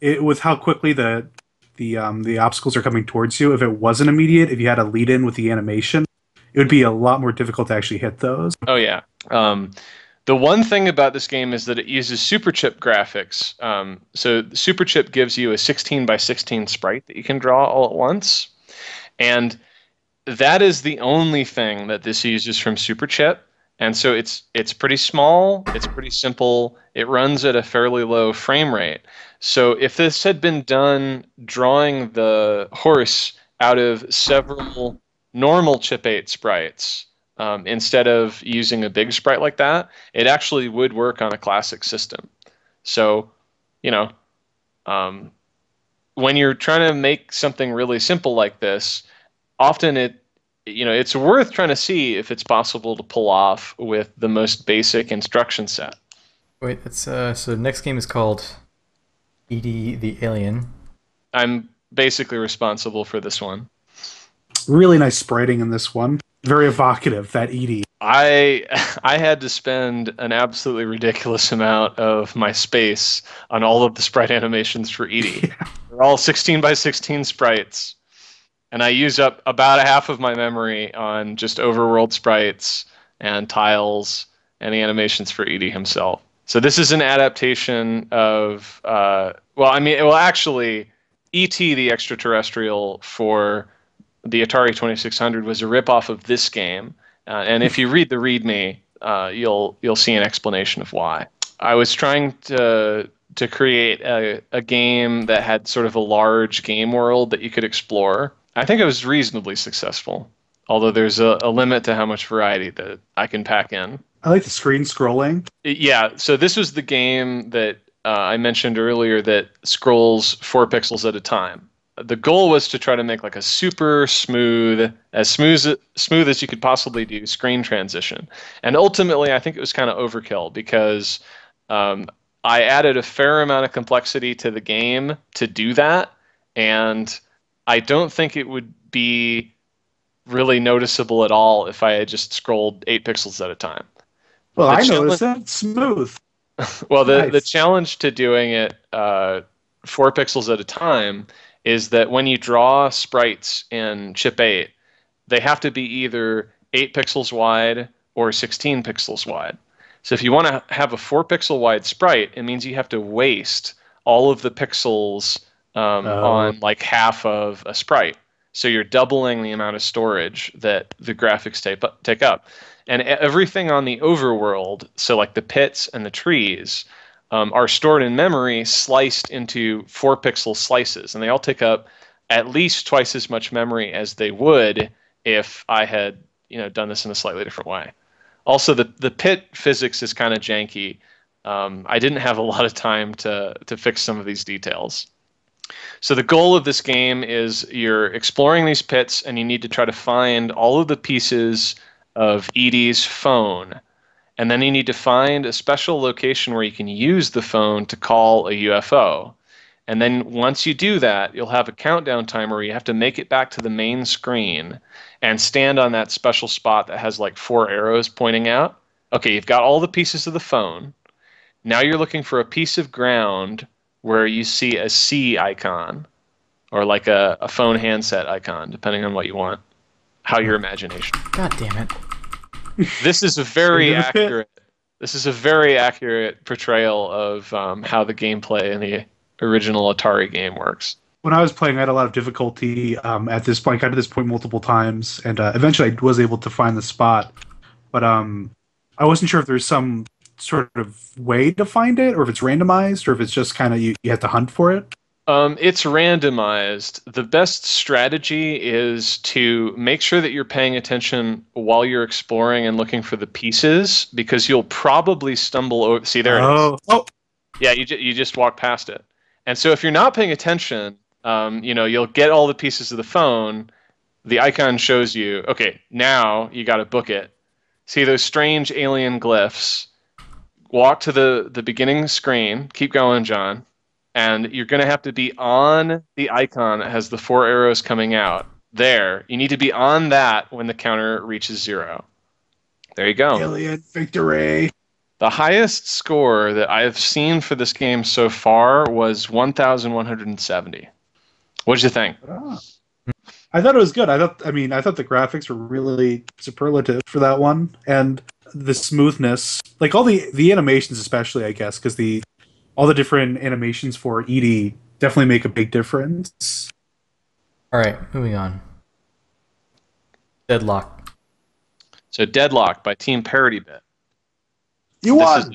with how quickly the obstacles are coming towards you, if it wasn't immediate, if you had a lead in with the animation, it would be a lot more difficult to actually hit those. Oh yeah. The one thing about this game is that it uses SuperChip graphics. So SuperChip gives you a 16 by 16 sprite that you can draw all at once. And that is the only thing that this uses from SuperChip. And so it's pretty small, it's pretty simple, it runs at a fairly low frame rate. So if this had been done drawing the horse out of several normal Chip 8 sprites, instead of using a big sprite like that, it actually would work on a classic system. So, when you're trying to make something really simple like this, often it's worth trying to see if it's possible to pull off with the most basic instruction set. Wait, it's so the next game is called Edie the Alien. I'm basically responsible for this one. Really nice spriting in this one. Very evocative, that Edie. I had to spend an absolutely ridiculous amount of my space on all of the sprite animations for Edie. Yeah. They're all 16 by 16 sprites, and I use up about a half of my memory on just overworld sprites and tiles and the animations for Edie himself. So this is an adaptation of actually, E.T. the Extraterrestrial for the Atari 2600 was a ripoff of this game. And if you read the README, you'll see an explanation of why. I was trying to create a game that had sort of a large game world that you could explore. I think it was reasonably successful, although there's a limit to how much variety that I can pack in. I like the screen scrolling. Yeah, so this was the game that I mentioned earlier that scrolls 4 pixels at a time. The goal was to try to make like a super smooth as you could possibly do screen transition. And ultimately, I think it was kind of overkill because I added a fair amount of complexity to the game to do that. And I don't think it would be really noticeable at all if I had just scrolled 8 pixels at a time. Well, I noticed that. Smooth. Well, the challenge to doing it 4 pixels at a time is that when you draw sprites in Chip 8, they have to be either 8 pixels wide or 16 pixels wide. So if you want to have a 4 pixel wide sprite, it means you have to waste all of the pixels on like half of a sprite. So you're doubling the amount of storage that the graphics take up. And everything on the overworld, so like the pits and the trees, are stored in memory sliced into 4 pixel slices, and they all take up at least twice as much memory as they would if I had done this in a slightly different way. Also, the pit physics is kind of janky. I didn't have a lot of time to fix some of these details. So the goal of this game is you're exploring these pits, and you need to try to find all of the pieces of Edie's phone. And then you need to find a special location where you can use the phone to call a UFO. And then once you do that, you'll have a countdown timer where you have to make it back to the main screen and stand on that special spot that has like 4 arrows pointing out. Okay, you've got all the pieces of the phone. Now you're looking for a piece of ground where you see a C icon or like a phone handset icon, depending on what you want, how your imagination. God damn it. This is a very accurate. This is a very accurate portrayal of how the gameplay in the original Atari game works. When I was playing, I had a lot of difficulty at this point. I got to this point multiple times, and eventually I was able to find the spot. But I wasn't sure if there's some sort of way to find it, or if it's randomized, or if it's just kind of you have to hunt for it. It's randomized. The best strategy is to make sure that you're paying attention while you're exploring and looking for the pieces, because you'll probably stumble over. See, there it is. Oh, yeah, you just walk past it. And so if you're not paying attention, you'll get all the pieces of the phone. The icon shows you, okay, now you got to book it. See those strange alien glyphs. Walk to the beginning screen. Keep going, John. And you're going to have to be on the icon that has the 4 arrows coming out. There. You need to be on that when the counter reaches 0. There you go. Alien victory. The highest score that I've seen for this game so far was 1,170. What did you think? I thought it was good. I thought the graphics were really superlative for that one. And the smoothness. Like all the animations especially, I guess, because all the different animations for Edie definitely make a big difference. All right, moving on. Deadlock. So Deadlock by Team Parody Bit. You won!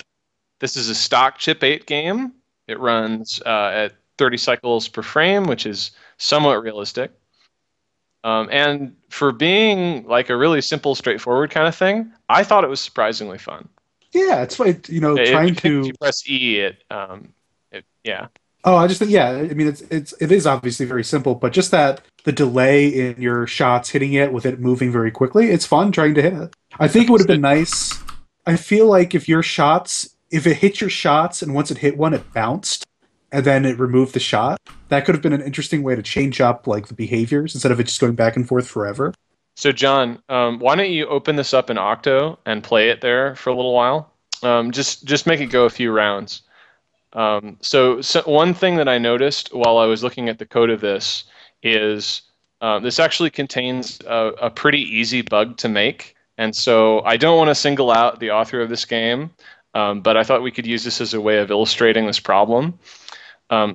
This is a stock Chip 8 game. It runs at 30 cycles per frame, which is somewhat realistic. And for being like a really simple, straightforward kind of thing, I thought it was surprisingly fun. Yeah, it's like trying to. If you press E, yeah. Oh, I just think it is obviously very simple, but just that the delay in your shots hitting it with it moving very quickly, it's fun trying to hit it. I think it would have been nice. I feel like if it hit your shots and once it hit one, it bounced. and then it removed the shot. That could have been an interesting way to change up like the behaviors instead of it just going back and forth forever. So John, why don't you open this up in Octo and play it there for a little while? Just make it go a few rounds. So one thing that I noticed while I was looking at the code of this is this actually contains a pretty easy bug to make. And so I don't want to single out the author of this game, but I thought we could use this as a way of illustrating this problem.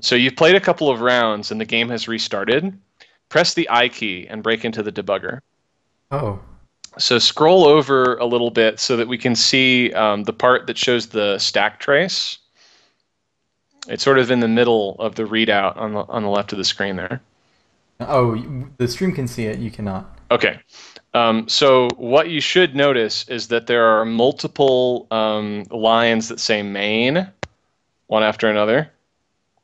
So you've played a couple of rounds and the game has restarted. Press the I key and break into the debugger. Oh. So scroll over a little bit so that we can see the part that shows the stack trace. It's sort of in the middle of the readout on the left of the screen there. Oh, the stream can see it. You cannot. Okay. So what you should notice is that there are multiple lines that say main, one after another.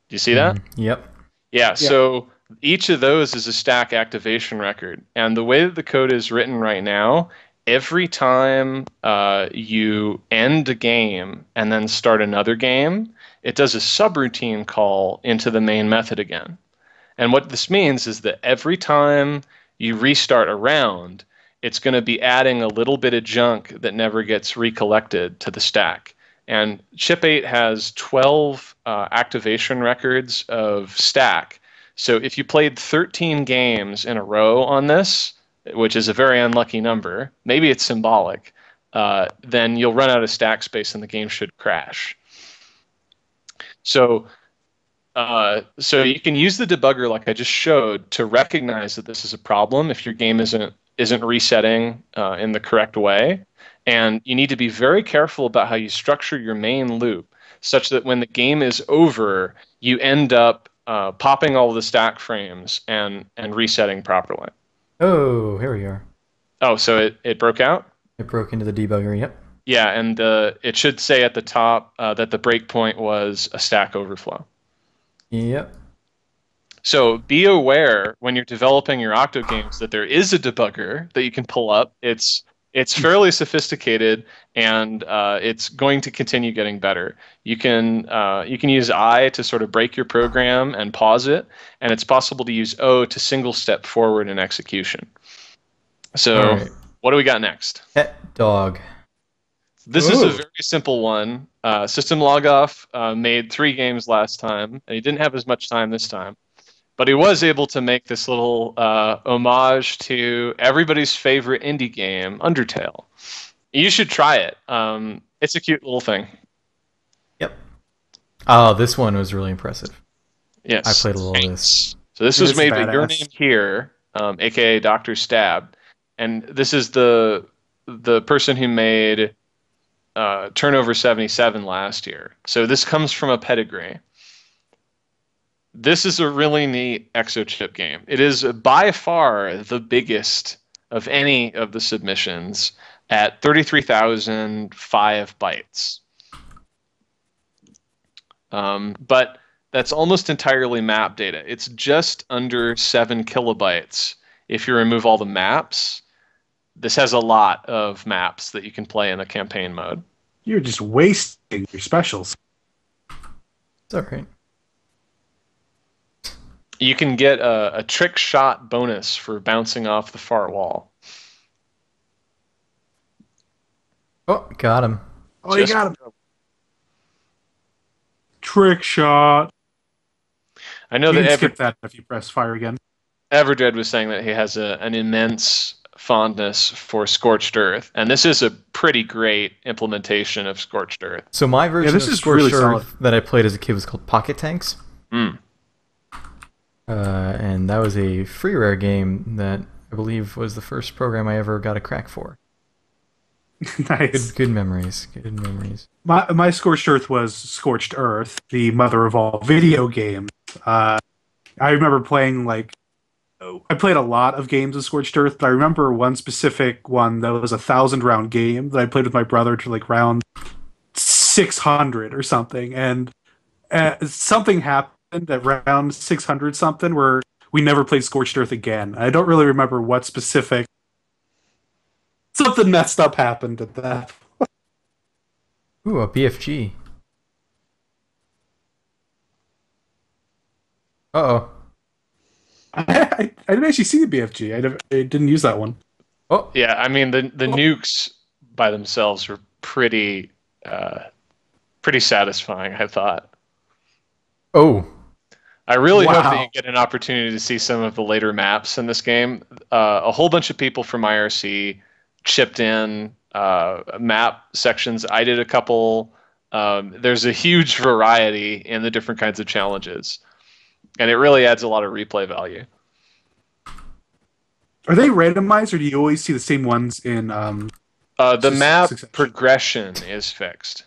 Do you see that? Yep. Yeah, so each of those is a stack activation record. And the way that the code is written right now, every time you end a game and then start another game, it does a subroutine call into the main method again. And what this means is that every time you restart a round, it's going to be adding a little bit of junk that never gets recollected to the stack. And Chip 8 has 12 activation records of stack. So if you played 13 games in a row on this, which is a very unlucky number, maybe it's symbolic, then you'll run out of stack space and the game should crash. So you can use the debugger like I just showed to recognize that this is a problem if your game isn't resetting in the correct way. And you need to be very careful about how you structure your main loop such that when the game is over, you end up popping all the stack frames and resetting properly. Oh, here we are. Oh, so it broke out? It broke into the debugger, yep. Yeah, and it should say at the top that the breakpoint was a stack overflow. Yep. So be aware when you're developing your Octo games that there is a debugger that you can pull up. It's fairly sophisticated, and it's going to continue getting better. You can use I to sort of break your program and pause it, and it's possible to use O to single step forward in execution. So What do we got next? Pet dog. This is a very simple one. System Logoff made 3 games last time, and he didn't have as much time this time. But he was able to make this little homage to everybody's favorite indie game, Undertale. You should try it. It's a cute little thing. Yep. Oh, this one was really impressive. Yes. I played a little of this. So this was made by Your Name Here, a.k.a. Dr. Stab. And this is the person who made Turnover 77 last year. So this comes from a pedigree. This is a really neat Exochip game. It is by far the biggest of any of the submissions at 33,005 bytes. But that's almost entirely map data. It's just under 7 kilobytes if you remove all the maps. This has a lot of maps that you can play in the campaign mode. You're just wasting your specials. It's all right. You can get a trick shot bonus for bouncing off the far wall. Oh, got him. Oh, you got him. Trick shot. I know that skip that if you press fire again. Everdread was saying that he has an immense fondness for Scorched Earth, and this is a pretty great implementation of Scorched Earth. So my version this of is Scorched really Earth solid. that I played as a kid was called Pocket Tanks. And that was a freeware game that I believe was the first program I ever got a crack for. Nice. Good memories. Good memories. My Scorched Earth was Scorched Earth, the mother of all video games. I remember playing I played a lot of games of Scorched Earth, but I remember one specific one that was a 1,000-round game that I played with my brother to round 600 or something, and something happened at round 600 something where we never played Scorched Earth again. I don't really remember what specific. Something messed up happened at that. Ooh, a BFG. Uh-oh. I didn't actually see the BFG. I didn't use that one. Oh, Yeah, I mean the nukes by themselves were pretty satisfying, I thought. oh. I really hope that you Wow. get an opportunity to see some of the later maps in this game. A whole bunch of people from IRC chipped in map sections. I did a couple. There's a huge variety in the different kinds of challenges, and it really adds a lot of replay value. Are they randomized, or do you always see the same ones in The map succession? progression is fixed.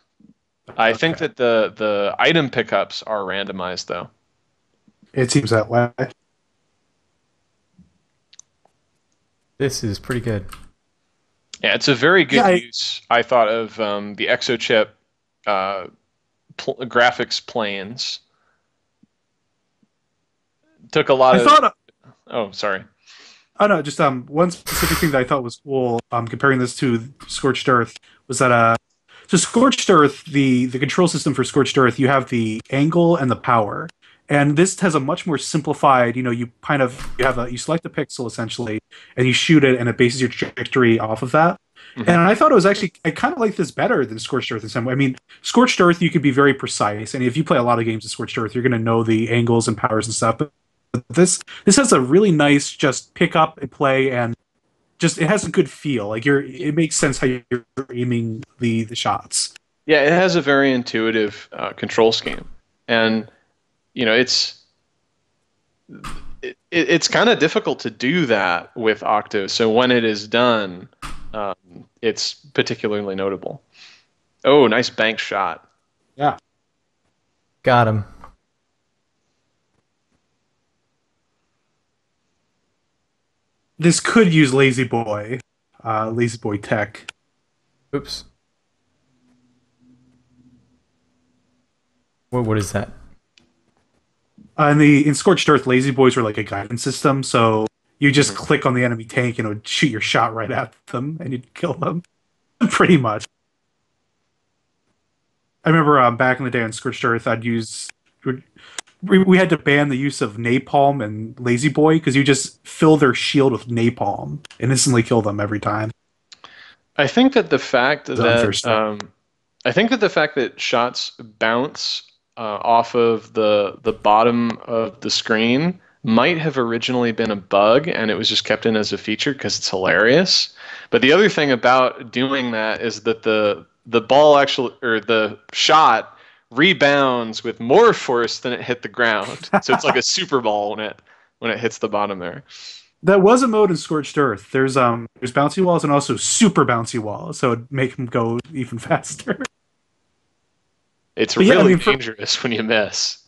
I think Okay. that the item pickups are randomized, though. It seems that way. This is pretty good. Yeah, it's a very good Yeah, use, I thought, of the ExoChip uh, graphics planes. Took a lot I of. thought. Oh, sorry. Oh no, just one specific thing that I thought was cool. Comparing this to Scorched Earth was that so Scorched Earth, the control system for Scorched Earth, you have the angle and the power, and this has a much more simplified. You know, you select a pixel essentially, and you shoot it, and it bases your trajectory off of that. Mhm. And I thought it was actually I kind of like this better than Scorched Earth in some way. I mean, Scorched Earth you could be very precise, and if you play a lot of games of Scorched Earth, you're going to know the angles and powers and stuff. But this has a really nice just pick up and play, and just it has a good feel. Like it makes sense how you're aiming the shots. Yeah, it has a very intuitive control scheme, and you know it's kind of difficult to do that with Octo. So when it is done, um, it's particularly notable. Oh, nice bank shot. Yeah. Got him. This could use Lazy Boy tech. Oops. What is that? In Scorched Earth, Lazy Boys were like a guidance system, so you just click on the enemy tank and it would shoot your shot right at them, and you'd kill them, pretty much. I remember back in the day on Scorched Earth, we had to ban the use of napalm and Lazy Boy because you just fill their shield with napalm and instantly kill them every time. I think that the fact It's unfair that stuff. I think that the fact that shots bounce off of the bottom of the screen might have originally been a bug, and it was just kept in as a feature because it's hilarious. But the other thing about doing that is that the ball actually, or the shot, rebounds with more force than it hit the ground. So it's like a super ball when it hits the bottom there. That was a mode in Scorched Earth. There's bouncy walls and also super bouncy walls, so it'd make them go even faster. It's But yeah, I really mean, dangerous when you miss.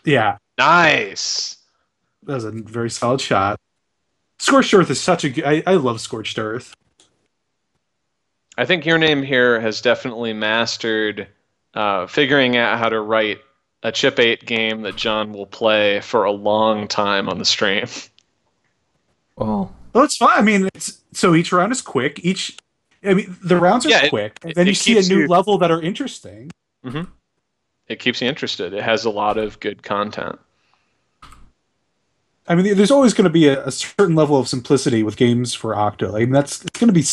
yeah, Nice. that was a very solid shot. Scorched Earth is such a good. I love Scorched Earth. I think your name here has definitely mastered figuring out how to write a Chip 8 game that John will play for a long time on the stream. Well, Well, it's fun. I mean, it's so each round is quick. I mean, the rounds are Yeah, quick, and then it you see a keeps new you. level that are interesting. Mhm. It keeps you interested. It has a lot of good content. I mean, there's always going to be a certain level of simplicity with games for Octo. I mean, it's going to be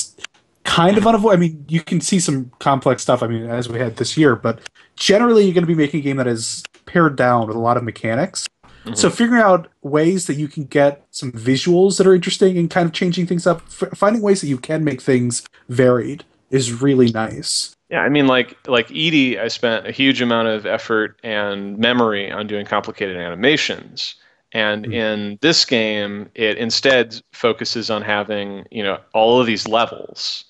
kind of unavoidable. I mean, you can see some complex stuff. I mean, as we had this year, but generally, you're going to be making a game that is pared down with a lot of mechanics. So Mhm. figuring out ways that you can get some visuals that are interesting and kind of changing things up, finding ways that you can make things varied is really nice. Yeah, I mean, like Edie, I spent a huge amount of effort and memory on doing complicated animations. And Mm. in this game, it instead focuses on having, all of these levels.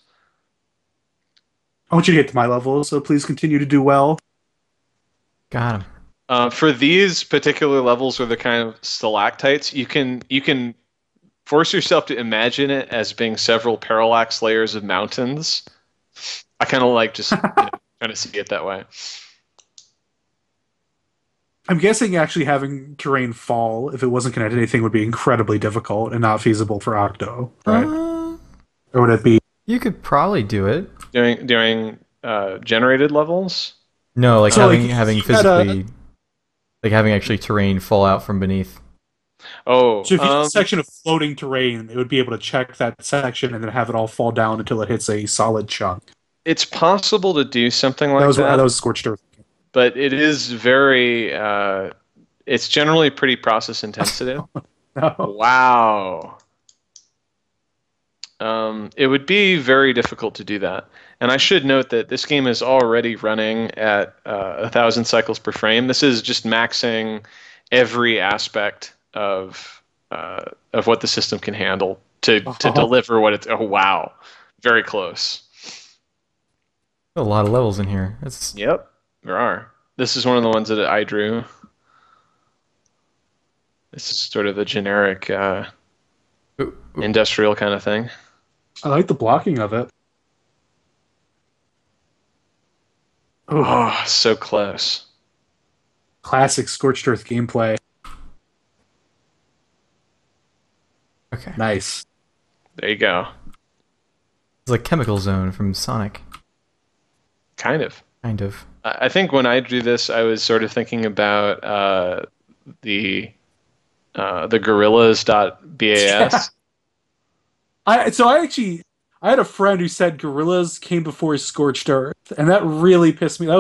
I want you to get to my level, so please continue to do well. got him. For these particular levels, or the kind of stalactites, you can force yourself to imagine it as being several parallax layers of mountains. I kind of like just trying to see it that way. I'm guessing actually having terrain fall, if it wasn't connected to anything, would be incredibly difficult and not feasible for Octo, right? Or would it be? You could probably do it. During generated levels. No, like So, having like, having you had a- physically Like having actually terrain fall out from beneath. Oh, So if you have a section of floating terrain, it would be able to check that section and then have it all fall down until it hits a solid chunk. it's possible to do something like That was Scorched Earth. but it is very. It's generally pretty process intensive. No. Wow. It would be very difficult to do that. And I should note that this game is already running at 1,000 cycles per frame. This is just maxing every aspect of what the system can handle to deliver what it's. Oh wow, very close. A lot of levels in here. Yep, there are. This is one of the ones that I drew. This is sort of a generic industrial kind of thing. I like the blocking of it. Oh, so close. Classic Scorched Earth gameplay. Okay. Nice. There you go. It's like Chemical Zone from Sonic. Kind of. Kind of. I think when I drew this, I was sort of thinking about the gorillas.bas. I had a friend who said Gorillas came before Scorched Earth, and that really pissed me. That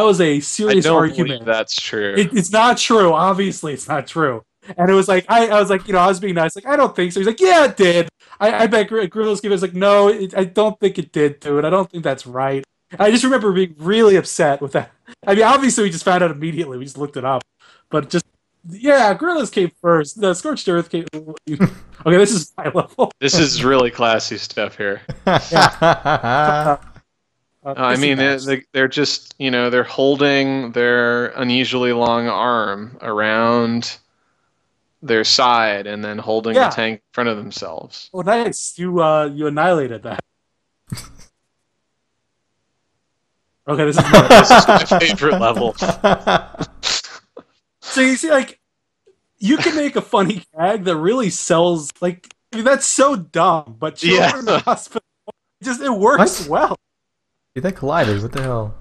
was a serious I don't argument. believe that's true. It's not true. Obviously, it's not true. And it was like I was like, I was being nice. Like, I don't think so. He's like, yeah, it did. I bet Gorillas gave it. I was like, no, I don't think it did, dude. I don't think that's right. I just remember being really upset with that. I mean, obviously, we just found out immediately. We just looked it up, but just. Yeah, Gorillas came first. The Scorched Earth came. Okay, this is high level. This is really classy stuff here. I mean, they're just, they're holding their unusually long arm around their side and then holding the tank in front of themselves. Well, nice. You annihilated that. Okay, this is my favorite level. So you see, like, you can make a funny gag that really sells. Like, I mean, that's so dumb, but Children's Hospital, it works well. Dude, that collided. What the hell?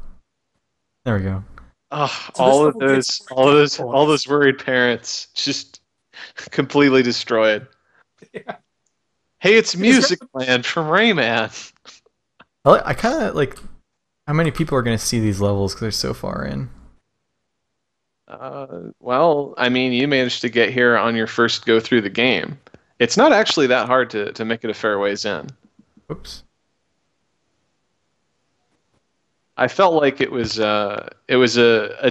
There we go. Oh, all those worried parents just completely destroyed. Yeah. Hey, it's Music Land from Rayman. I kind of like how many people are going to see these levels because they're so far in. Well, I mean, you managed to get here on your first go through the game. It's not actually that hard to make it a fair ways in. Oops. I felt like it was a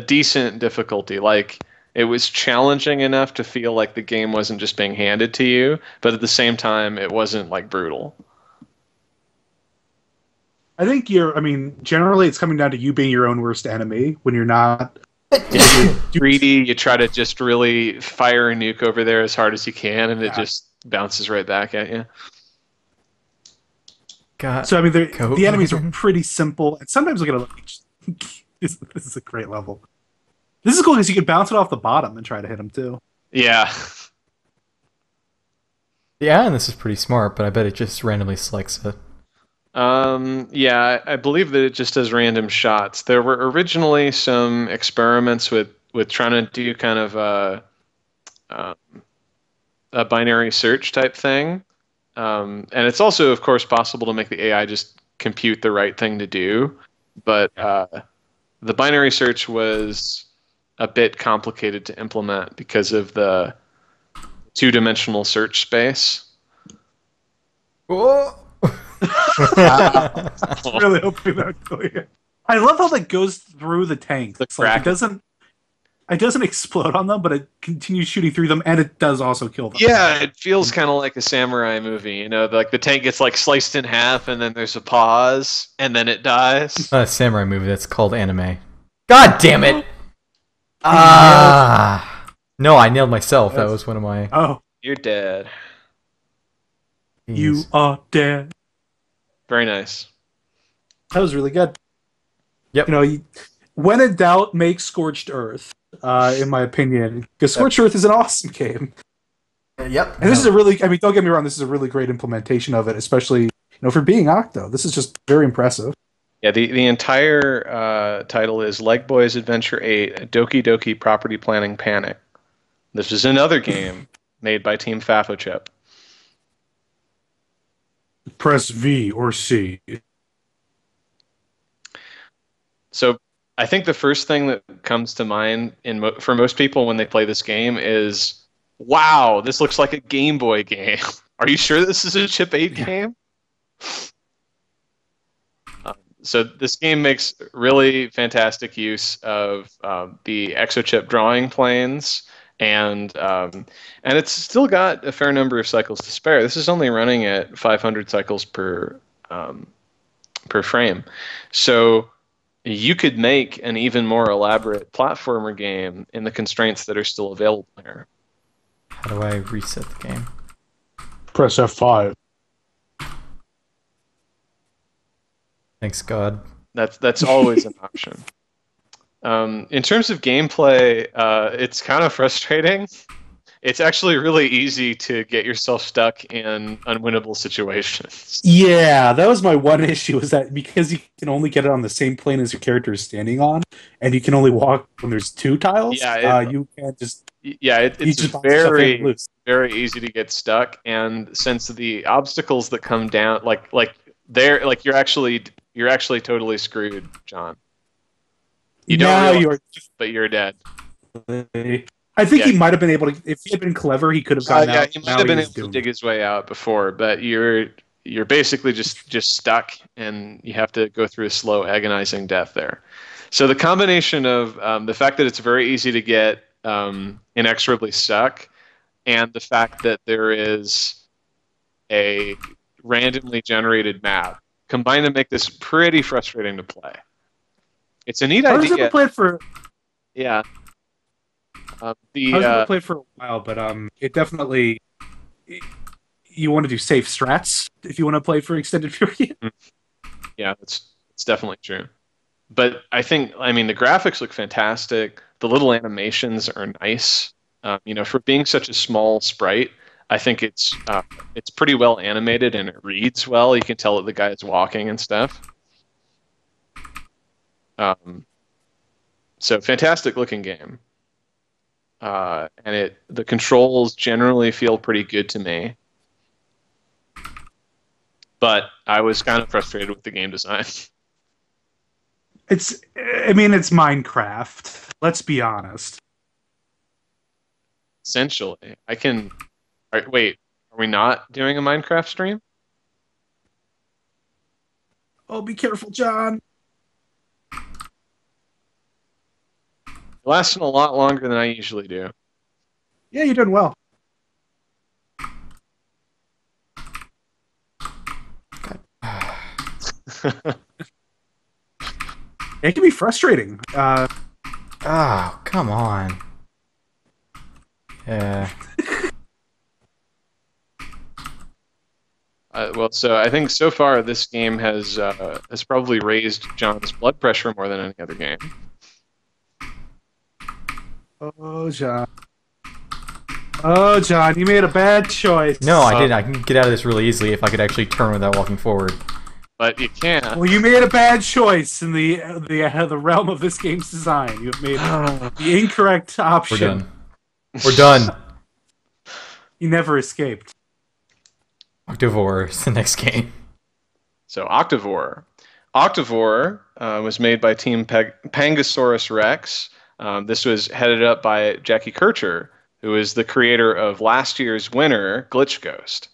decent difficulty. Like, it was challenging enough to feel like the game wasn't just being handed to you, but at the same time, it wasn't like brutal. I think generally it's coming down to you being your own worst enemy when you're not. You're greedy, you try to just really fire a nuke over there as hard as you can, and it just bounces right back at you. God. So I mean, the enemies are pretty simple, and sometimes look at this is a great level. This is cool because you can bounce it off the bottom and try to hit them too. Yeah. Yeah, and this is pretty smart, but I bet it just randomly selects it. Yeah, I believe that it just does random shots. There were originally some experiments with trying to do kind of a binary search type thing. And it's also, of course, possible to make the AI just compute the right thing to do. But the binary search was a bit complicated to implement because of the two-dimensional search space. Whoa! Really hoping that would go here. I love how that goes through the tank. It's like it doesn't explode on them, but it continues shooting through them, and it does also kill them. Yeah, it feels kind of like a samurai movie. Like the tank gets like sliced in half, and then there's a pause, and then it dies. It's not a samurai movie. That's called anime. God damn it! No, I nailed myself. That was one of my. Oh, you're dead. Jeez. You are dead. Very nice. That was really good. Yep. When in doubt, make Scorched Earth. In my opinion, because Scorched Earth is an awesome game. Yep. And this is don't get me wrong, this is a really great implementation of it, especially, for being Octo. This is just very impressive. Yeah, the entire title is Leg Boys Adventure 8: Doki Doki Property Planning Panic. This is another game made by Team FafoChip. Press V or C. So I think the first thing that comes to mind for most people when they play this game is, wow, this looks like a Game Boy game. Are you sure this is a Chip 8 game? So this game makes really fantastic use of the Exochip drawing planes, and it's still got a fair number of cycles to spare. This is only running at 500 cycles per frame, so you could make an even more elaborate platformer game in the constraints that are still available here. How do I reset the game? Press F5. Thanks God. That's always an option. In terms of gameplay, it's kind of frustrating. It's actually really easy to get yourself stuck in unwinnable situations. Yeah, that was my one issue, is that because you can only get it on the same plane as your character is standing on, and you can only walk when there's 2 tiles, you can't just... Yeah, it's very, very easy to get stuck, and since the obstacles that come down, you're actually totally screwed, John. You don't realize, but you're dead. I think he might have been able to. If he had been clever, he could have gotten out. He might have been able to dig his way out before, but you're basically just stuck, and you have to go through a slow, agonizing death there. So the combination of the fact that it's very easy to get inexorably stuck, and the fact that there is a randomly generated map, combined to make this pretty frustrating to play. It's a neat idea. I was able to play it for... Yeah. I was able to play it for a while, but it definitely... You want to do safe strats if you want to play for extended period. Yeah, it's definitely true. But the graphics look fantastic. The little animations are nice. For being such a small sprite, I think it's pretty well animated, and it reads well. You can tell that the guy is walking and stuff. So fantastic looking game. And the controls generally feel pretty good to me. But I was kind of frustrated with the game design. It's Minecraft. Let's be honest. Essentially, wait, are we not doing a Minecraft stream? Oh, be careful, John. Lasting a lot longer than I usually do. Yeah, you're doing well. It can be frustrating. Oh, come on. Yeah. So I think so far this game has probably raised John's blood pressure more than any other game. Oh, John. Oh, John, you made a bad choice. No, I didn't. I can get out of this really easily if I could actually turn without walking forward. But you can't. Well, you made a bad choice in the realm of this game's design. You have made the incorrect option. We're done. You never escaped. Octavore is the next game. So Octavore. Octavore was made by Team Pangasaurus Rex. This was headed up by Jackie Kircher, who is the creator of last year's winner, Glitch Ghost.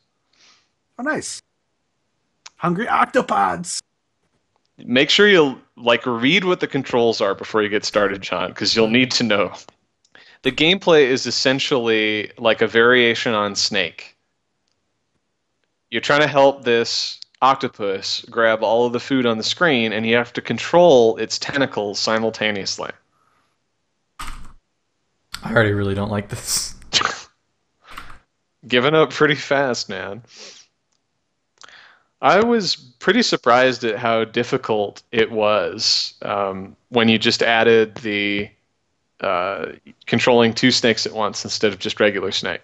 Oh, nice. Hungry octopods. Make sure you read what the controls are before you get started, John, because you'll need to know. The gameplay is essentially like a variation on Snake. You're trying to help this octopus grab all of the food on the screen, and you have to control its tentacles simultaneously. I already really don't like this. Giving up pretty fast, man. I was pretty surprised at how difficult it was when you just added the controlling 2 snakes at once instead of just regular Snake.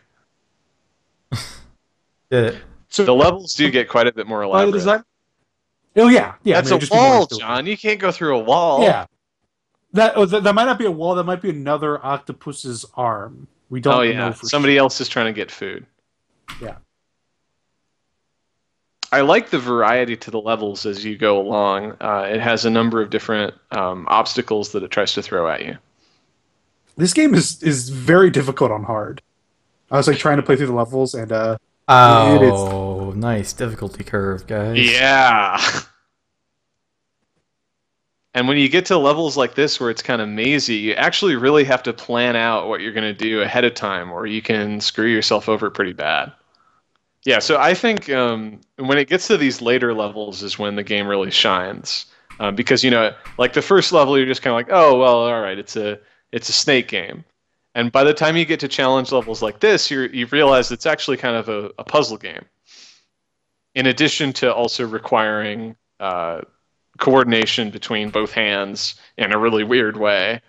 Did it? So the levels do get quite a bit more elaborate. Oh yeah, yeah. That's Maybe a just be more wall, intuitive. John. You can't go through a wall. Yeah, that might not be a wall. That might be another octopus's arm. We Oh don't know yeah. for Somebody sure. else is trying to get food. Yeah. I like the variety to the levels as you go along. It has a number of different obstacles that it tries to throw at you. This game is very difficult on hard. I was like trying to play through the levels, and it is. Oh, nice difficulty curve, guys. Yeah. And when you get to levels like this where it's kind of mazy, you actually really have to plan out what you're going to do ahead of time, or you can screw yourself over pretty bad. Yeah, so I think when it gets to these later levels is when the game really shines, because like the first level, you're just kind of like, oh well, all right, it's a snake game, and by the time you get to challenge levels like this, you realize it's actually kind of a puzzle game, in addition to also requiring coordination between both hands in a really weird way.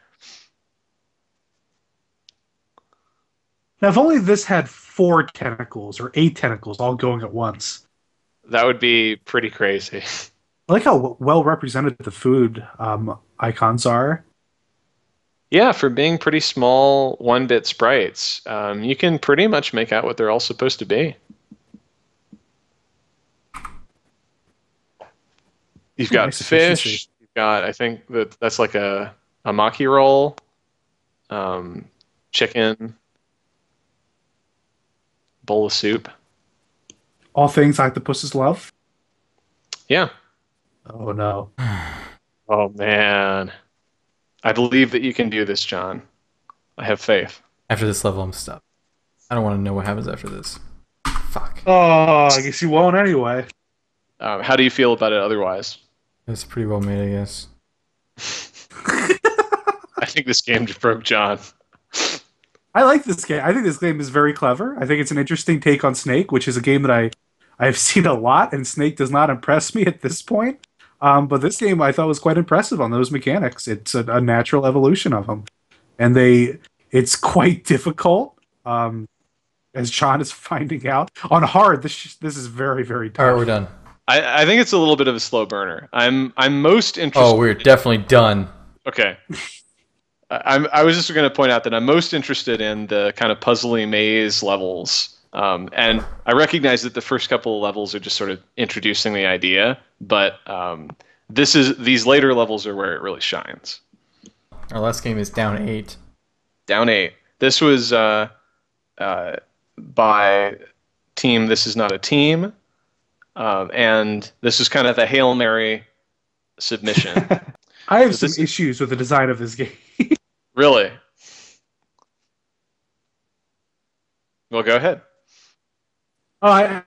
Now, if only this had 4 tentacles or 8 tentacles all going at once. That would be pretty crazy. I like how well represented the food icons are. Yeah, for being pretty small 1-bit sprites, you can pretty much make out what they're all supposed to be. You've got Nice fish. efficiency. You've got, I think that's like a maki roll, chicken, bowl of soup. All things octopuses love. Yeah. Oh no. Oh man. I believe that you can do this, John. I have faith. After this level, I'm stuck. I don't want to know what happens after this. Fuck. Oh, I guess you won't anyway. How do you feel about it otherwise? It's pretty well made, I guess. I think this game just broke John. I like this game. I think this game is very clever. I think it's an interesting take on Snake, which is a game that I've seen a lot, and Snake does not impress me at this point. But this game I thought was quite impressive on those mechanics. It's a natural evolution of them, and it's quite difficult. As John is finding out on hard, this is very very tough. All right, we're done. I think it's a little bit of a slow burner. I'm most interested. Oh, we're definitely done. Okay. I was just going to point out that I'm most interested in the kind of puzzly maze levels. And I recognize that the first couple of levels are just sort of introducing the idea, but these later levels are where it really shines. Our last game is Down 8. Down 8. This was by team This Is Not a Team, and this is kind of the Hail Mary submission. I have some issues with the design of this game. Really? Well, go ahead. Oh, I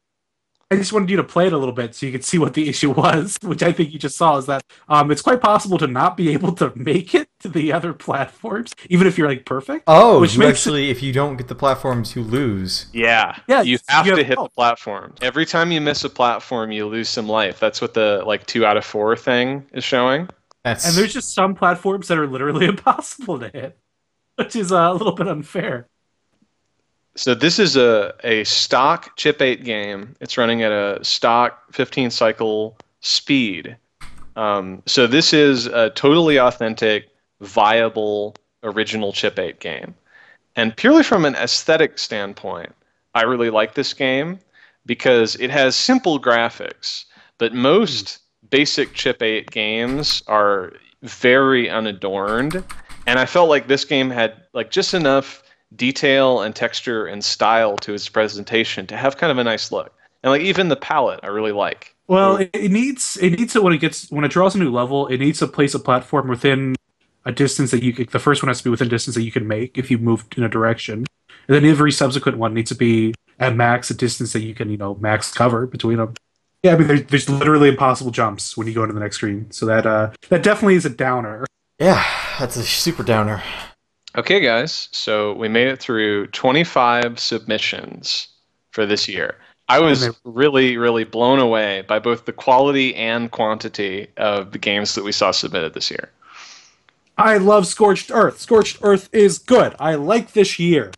just wanted you to play it a little bit so you could see what the issue was, which I think you just saw, is that it's quite possible to not be able to make it to the other platforms, even if you're like perfect. Oh, which you makes actually, if you don't get the platforms, you lose. Yeah. Yeah, You have to hit the platforms. Every time you miss a platform, you lose some life. That's what the 2 out of 4 thing is showing. And there's just some platforms that are literally impossible to hit, which is a little bit unfair. So this is a stock Chip 8 game. It's running at a stock 15 cycle speed. So this is a totally authentic, viable, original Chip 8 game. And purely from an aesthetic standpoint, I really like this game because it has simple graphics, but most basic Chip 8 games are very unadorned. And I felt like this game had just enough detail and texture and style to its presentation to have kind of a nice look. And even the palette I really like. Well, it needs it when it draws a new level, it needs to place a platform within a distance that the first one has to be within a distance that you can make if you move in a direction. And then every subsequent one needs to be at max a distance that you can, max cover between them. Yeah, I mean, there's literally impossible jumps when you go into the next screen. So that definitely is a downer. Yeah, that's a super downer. Okay, guys, so we made it through 25 submissions for this year. I was really, really blown away by both the quality and quantity of the games that we saw submitted this year. I love Scorched Earth. Scorched Earth is good. I like this year.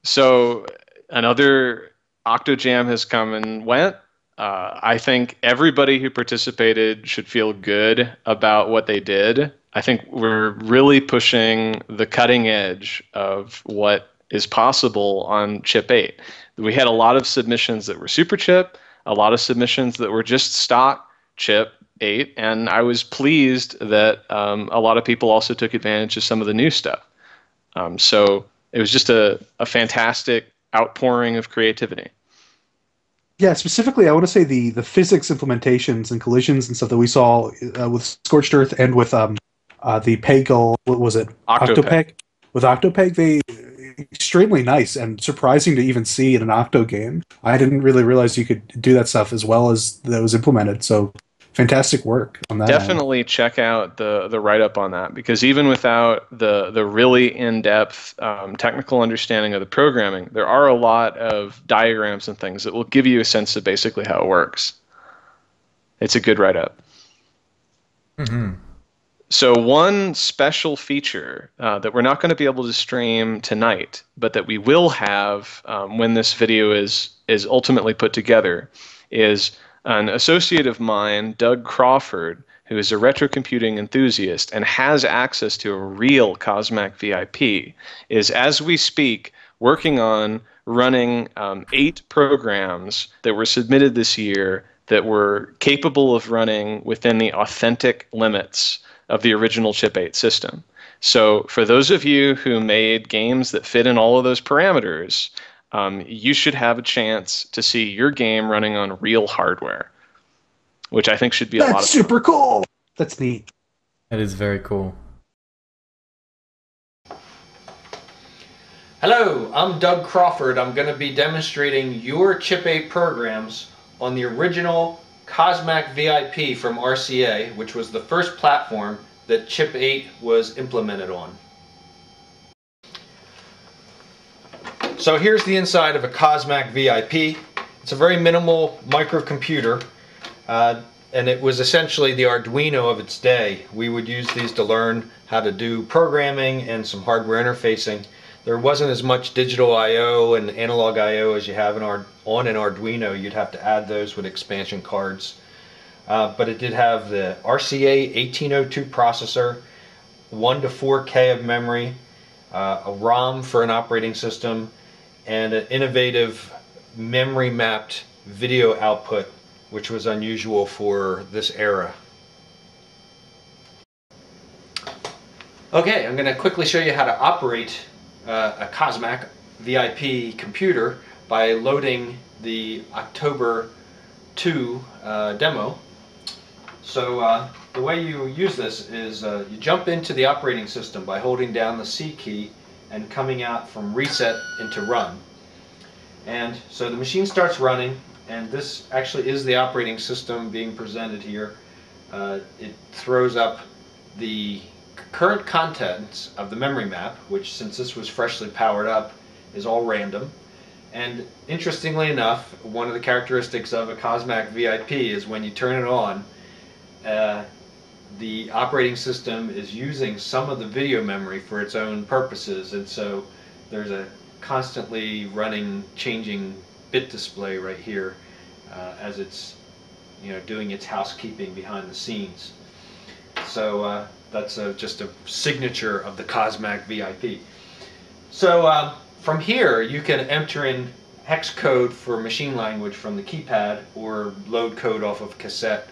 So another OctoJam has come and went. I think everybody who participated should feel good about what they did. I think we're really pushing the cutting edge of what is possible on Chip 8. We had a lot of submissions that were super chip, a lot of submissions that were just stock Chip 8, and I was pleased that a lot of people also took advantage of some of the new stuff. So it was just a fantastic outpouring of creativity. Yeah, specifically, I want to say the physics implementations and collisions and stuff that we saw with Scorched Earth and with the Peggle, what was it? Octopeg. With Octopeg, they extremely nice and surprising to even see in an Octo game. I didn't really realize you could do that stuff as well as that was implemented. So fantastic work on that. Definitely check out the write-up on that, because even without the really in-depth technical understanding of the programming, there are a lot of diagrams and things that will give you a sense of basically how it works. It's a good write-up. Mm-hmm. So one special feature that we're not going to be able to stream tonight, but that we will have when this video is ultimately put together, is an associate of mine, Doug Crawford, who is a retrocomputing enthusiast and has access to a real Cosmac VIP, is, as we speak, working on running 8 programs that were submitted this year that were capable of running within the authentic limits of the original Chip 8 system. So for those of you who made games that fit in all of those parameters, you should have a chance to see your game running on real hardware, which I think should be a lot of fun. That's super cool. That's neat. That is very cool. Hello, I'm Doug Crawford. I'm going to be demonstrating your Chip 8 programs on the original Cosmac VIP from RCA, which was the first platform that Chip 8 was implemented on. So here's the inside of a Cosmac VIP. It's a very minimal microcomputer, and it was essentially the Arduino of its day. We would use these to learn how to do programming and some hardware interfacing. There wasn't as much digital I/O and analog I/O as you have on an Arduino. You'd have to add those with expansion cards. But it did have the RCA 1802 processor, 1 to 4K of memory, a ROM for an operating system, and an innovative memory mapped video output, which was unusual for this era. Okay, I'm going to quickly show you how to operate a Cosmac VIP computer by loading the October 2 demo. So the way you use this is you jump into the operating system by holding down the C key and coming out from reset into run. And so the machine starts running, and this actually is the operating system being presented here. It throws up the current contents of the memory map, which, since this was freshly powered up, is all random. And interestingly enough, one of the characteristics of a Cosmac VIP is when you turn it on, the operating system is using some of the video memory for its own purposes, and so there's a constantly running, changing bit display right here as it's doing its housekeeping behind the scenes. So that's just a signature of the Cosmac VIP. So from here you can enter in hex code for machine language from the keypad or load code off of cassette.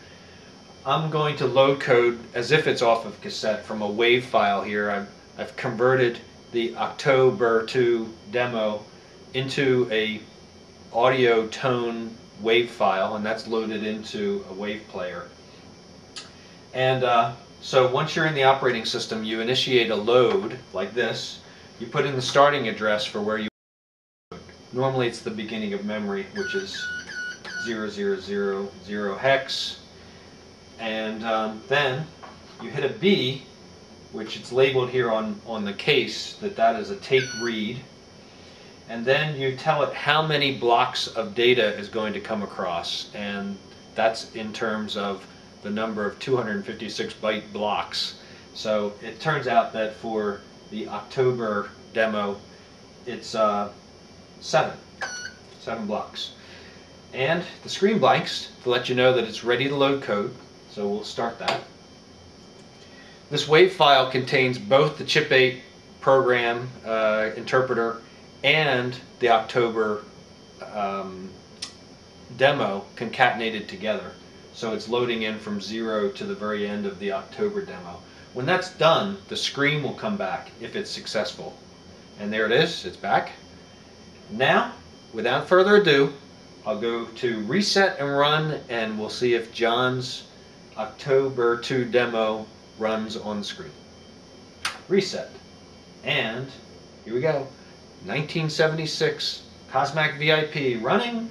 I'm going to load code as if it's off of cassette from a WAV file here. I've converted the October 2 demo into a audio tone WAV file, and that's loaded into a WAV player. And so once you're in the operating system, you initiate a load like this. You put in the starting address for where you load. Normally it's the beginning of memory, which is 0000 hex. And then you hit a B, which it's labeled here on the case that is a tape read. And then you tell it how many blocks of data is going to come across, and that's in terms of the number of 256 byte blocks. So it turns out that for the October demo, it's 7 blocks. And the screen blanks to let you know that it's ready to load code. So we'll start that. This WAV file contains both the Chip8 program interpreter and the October demo concatenated together. So it's loading in from 0 to the very end of the October demo. When that's done, the screen will come back if it's successful. And there it is, it's back. Now, without further ado, I'll go to reset and run, and we'll see if John's October 2 demo runs on the screen. Reset. And here we go. 1976 Cosmac VIP running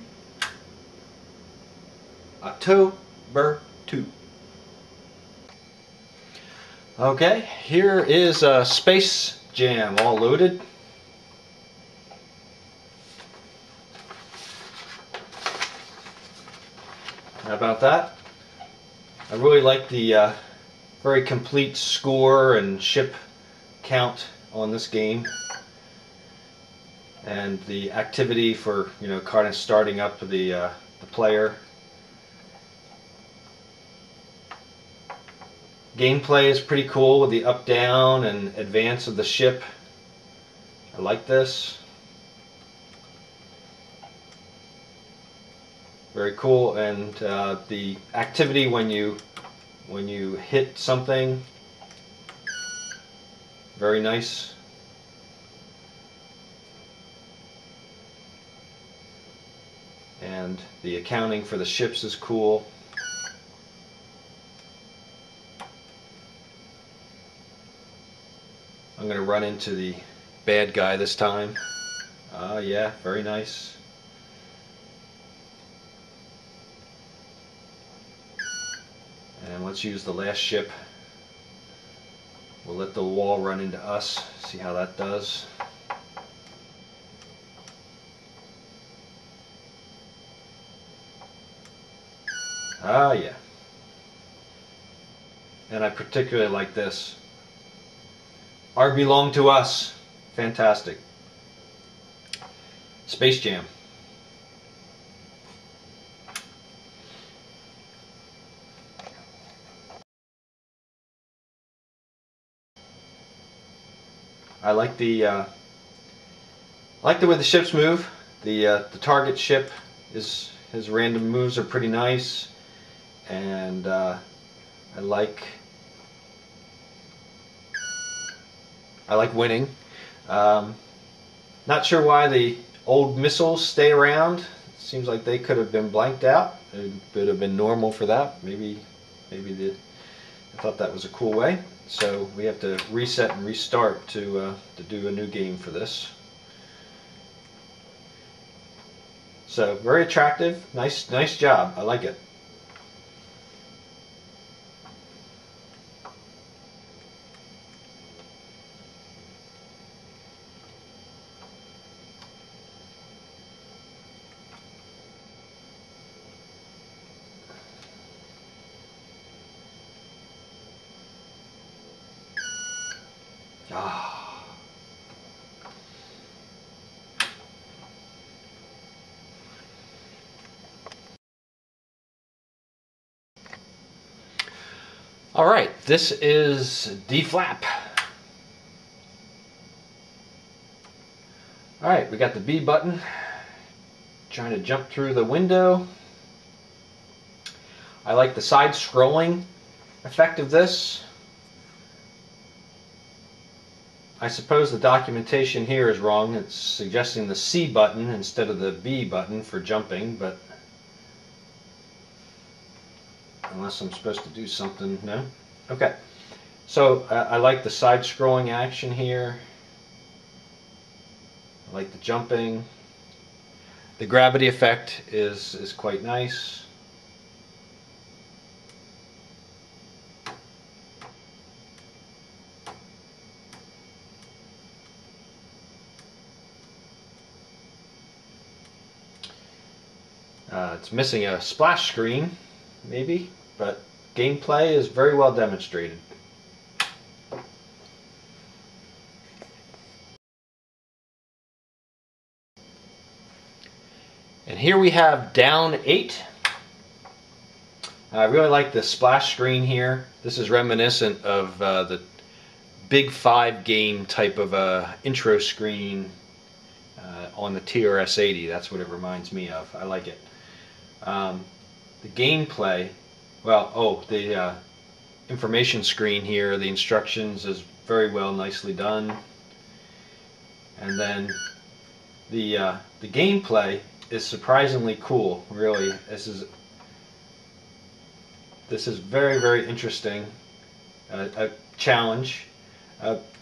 October 2. Okay, here is Space Jam all loaded. How about that? I really like the very complete score and ship count on this game, and the activity for kind of starting up the player. Gameplay is pretty cool with the up down and advance of the ship. I like this. Very cool, and the activity when you hit something, very nice. And the accounting for the ships is cool. I'm going to run into the bad guy this time. Yeah, very nice. And let's use the last ship. We'll let the wall run into us, see how that does. Yeah. And I particularly like this. Our belong to us. Fantastic. Space Jam. I like the way the ships move. The target ship his random moves are pretty nice, and I like winning. Not sure why the old missiles stay around. Seems like they could have been blanked out. It would have been normal for that. Maybe I thought that was a cool way. So we have to reset and restart to do a new game for this. So very attractive, nice job. I like it. Ah. All right, this is D-flap. All right, we got the B button. Trying to jump through the window. I like the side scrolling effect of this. I suppose the documentation here is wrong. It's suggesting the C button instead of the B button for jumping, but unless I'm supposed to do something, no? Okay. So I like the side scrolling action here. I like the jumping. The gravity effect is quite nice. It's missing a splash screen, maybe, but gameplay is very well demonstrated. And here we have Down 8. I really like the splash screen here. This is reminiscent of the Big 5 game type of intro screen on the TRS-80. That's what it reminds me of. I like it. The gameplay, well, the information screen here, the instructions is very well, nicely done. And then the gameplay is surprisingly cool. Really, this is very, very interesting. A challenge.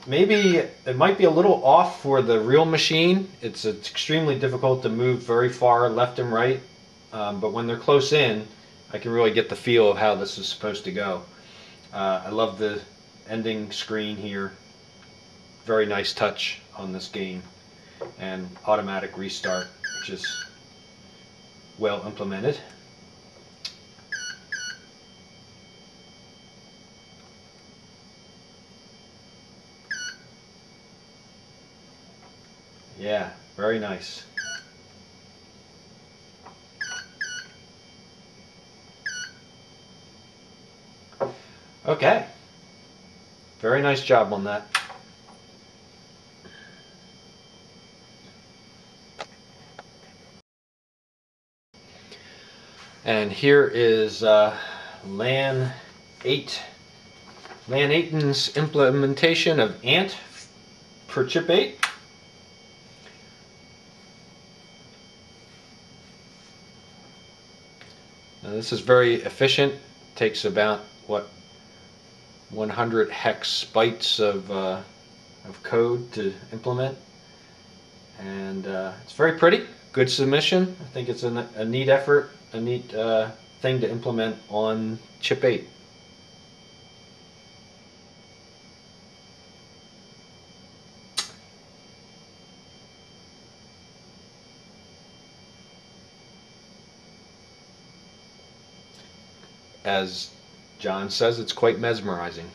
Maybe it might be a little off for the real machine. It's extremely difficult to move very far left and right. But when they're close in, I can really get the feel of how this is supposed to go. I love the ending screen here. Very nice touch on this game. And automatic restart, which is well implemented. Yeah, very nice. Okay. Very nice job on that. And here is LAN 8. LAN 8's implementation of ANT for chip 8. Now this is very efficient. Takes about, what, 100 hex bytes of code to implement. And it's very pretty. Good submission. I think it's a neat effort, a neat thing to implement on chip 8. As John says, it's quite mesmerizing.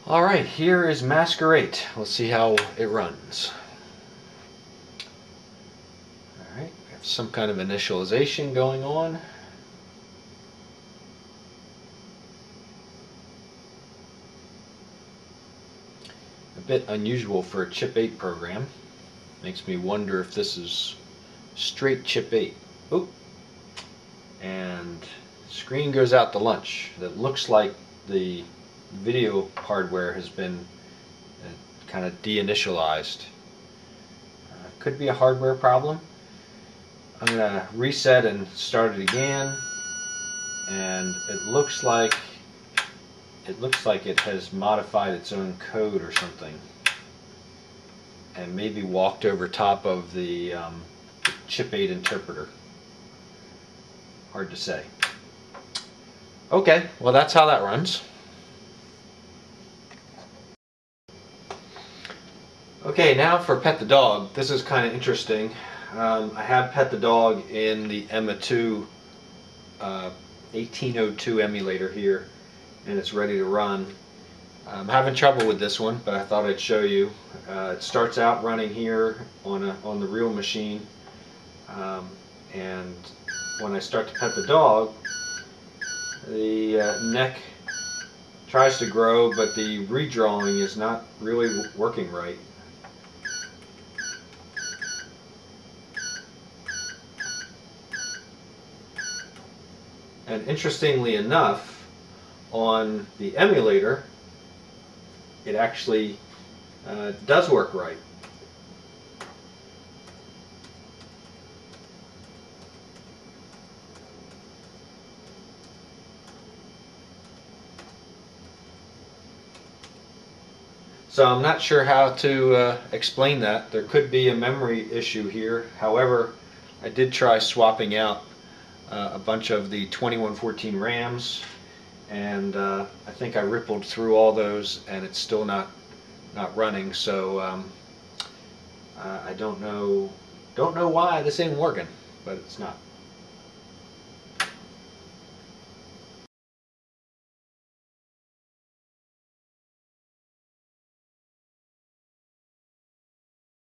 Alright, here is Masker 8. Let's see how it runs. Alright, we have some kind of initialization going on. A bit unusual for a chip 8 program. Makes me wonder if this is straight chip 8. Oop. And screen goes out to lunch. That looks like the video hardware has been kind of deinitialized. Could be a hardware problem. I'm going to reset and start it again, and it looks like it has modified its own code or something, and maybe walked over top of the chip 8 interpreter. Hard to say. Okay, well that's how that runs. Okay, now for Pet the Dog. This is kind of interesting. I have Pet the Dog in the EMMA 2 1802 emulator here, and it's ready to run. I'm having trouble with this one, but I thought I'd show you. It starts out running here on the real machine, and when I start to pet the dog, the neck tries to grow, but the redrawing is not really working right. And interestingly enough, on the emulator, it actually does work right. So I'm not sure how to explain that. There could be a memory issue here. However, I did try swapping out a bunch of the 2114 RAMs, and I think I rippled through all those, and it's still not running. So I don't know why this ain't working, but it's not.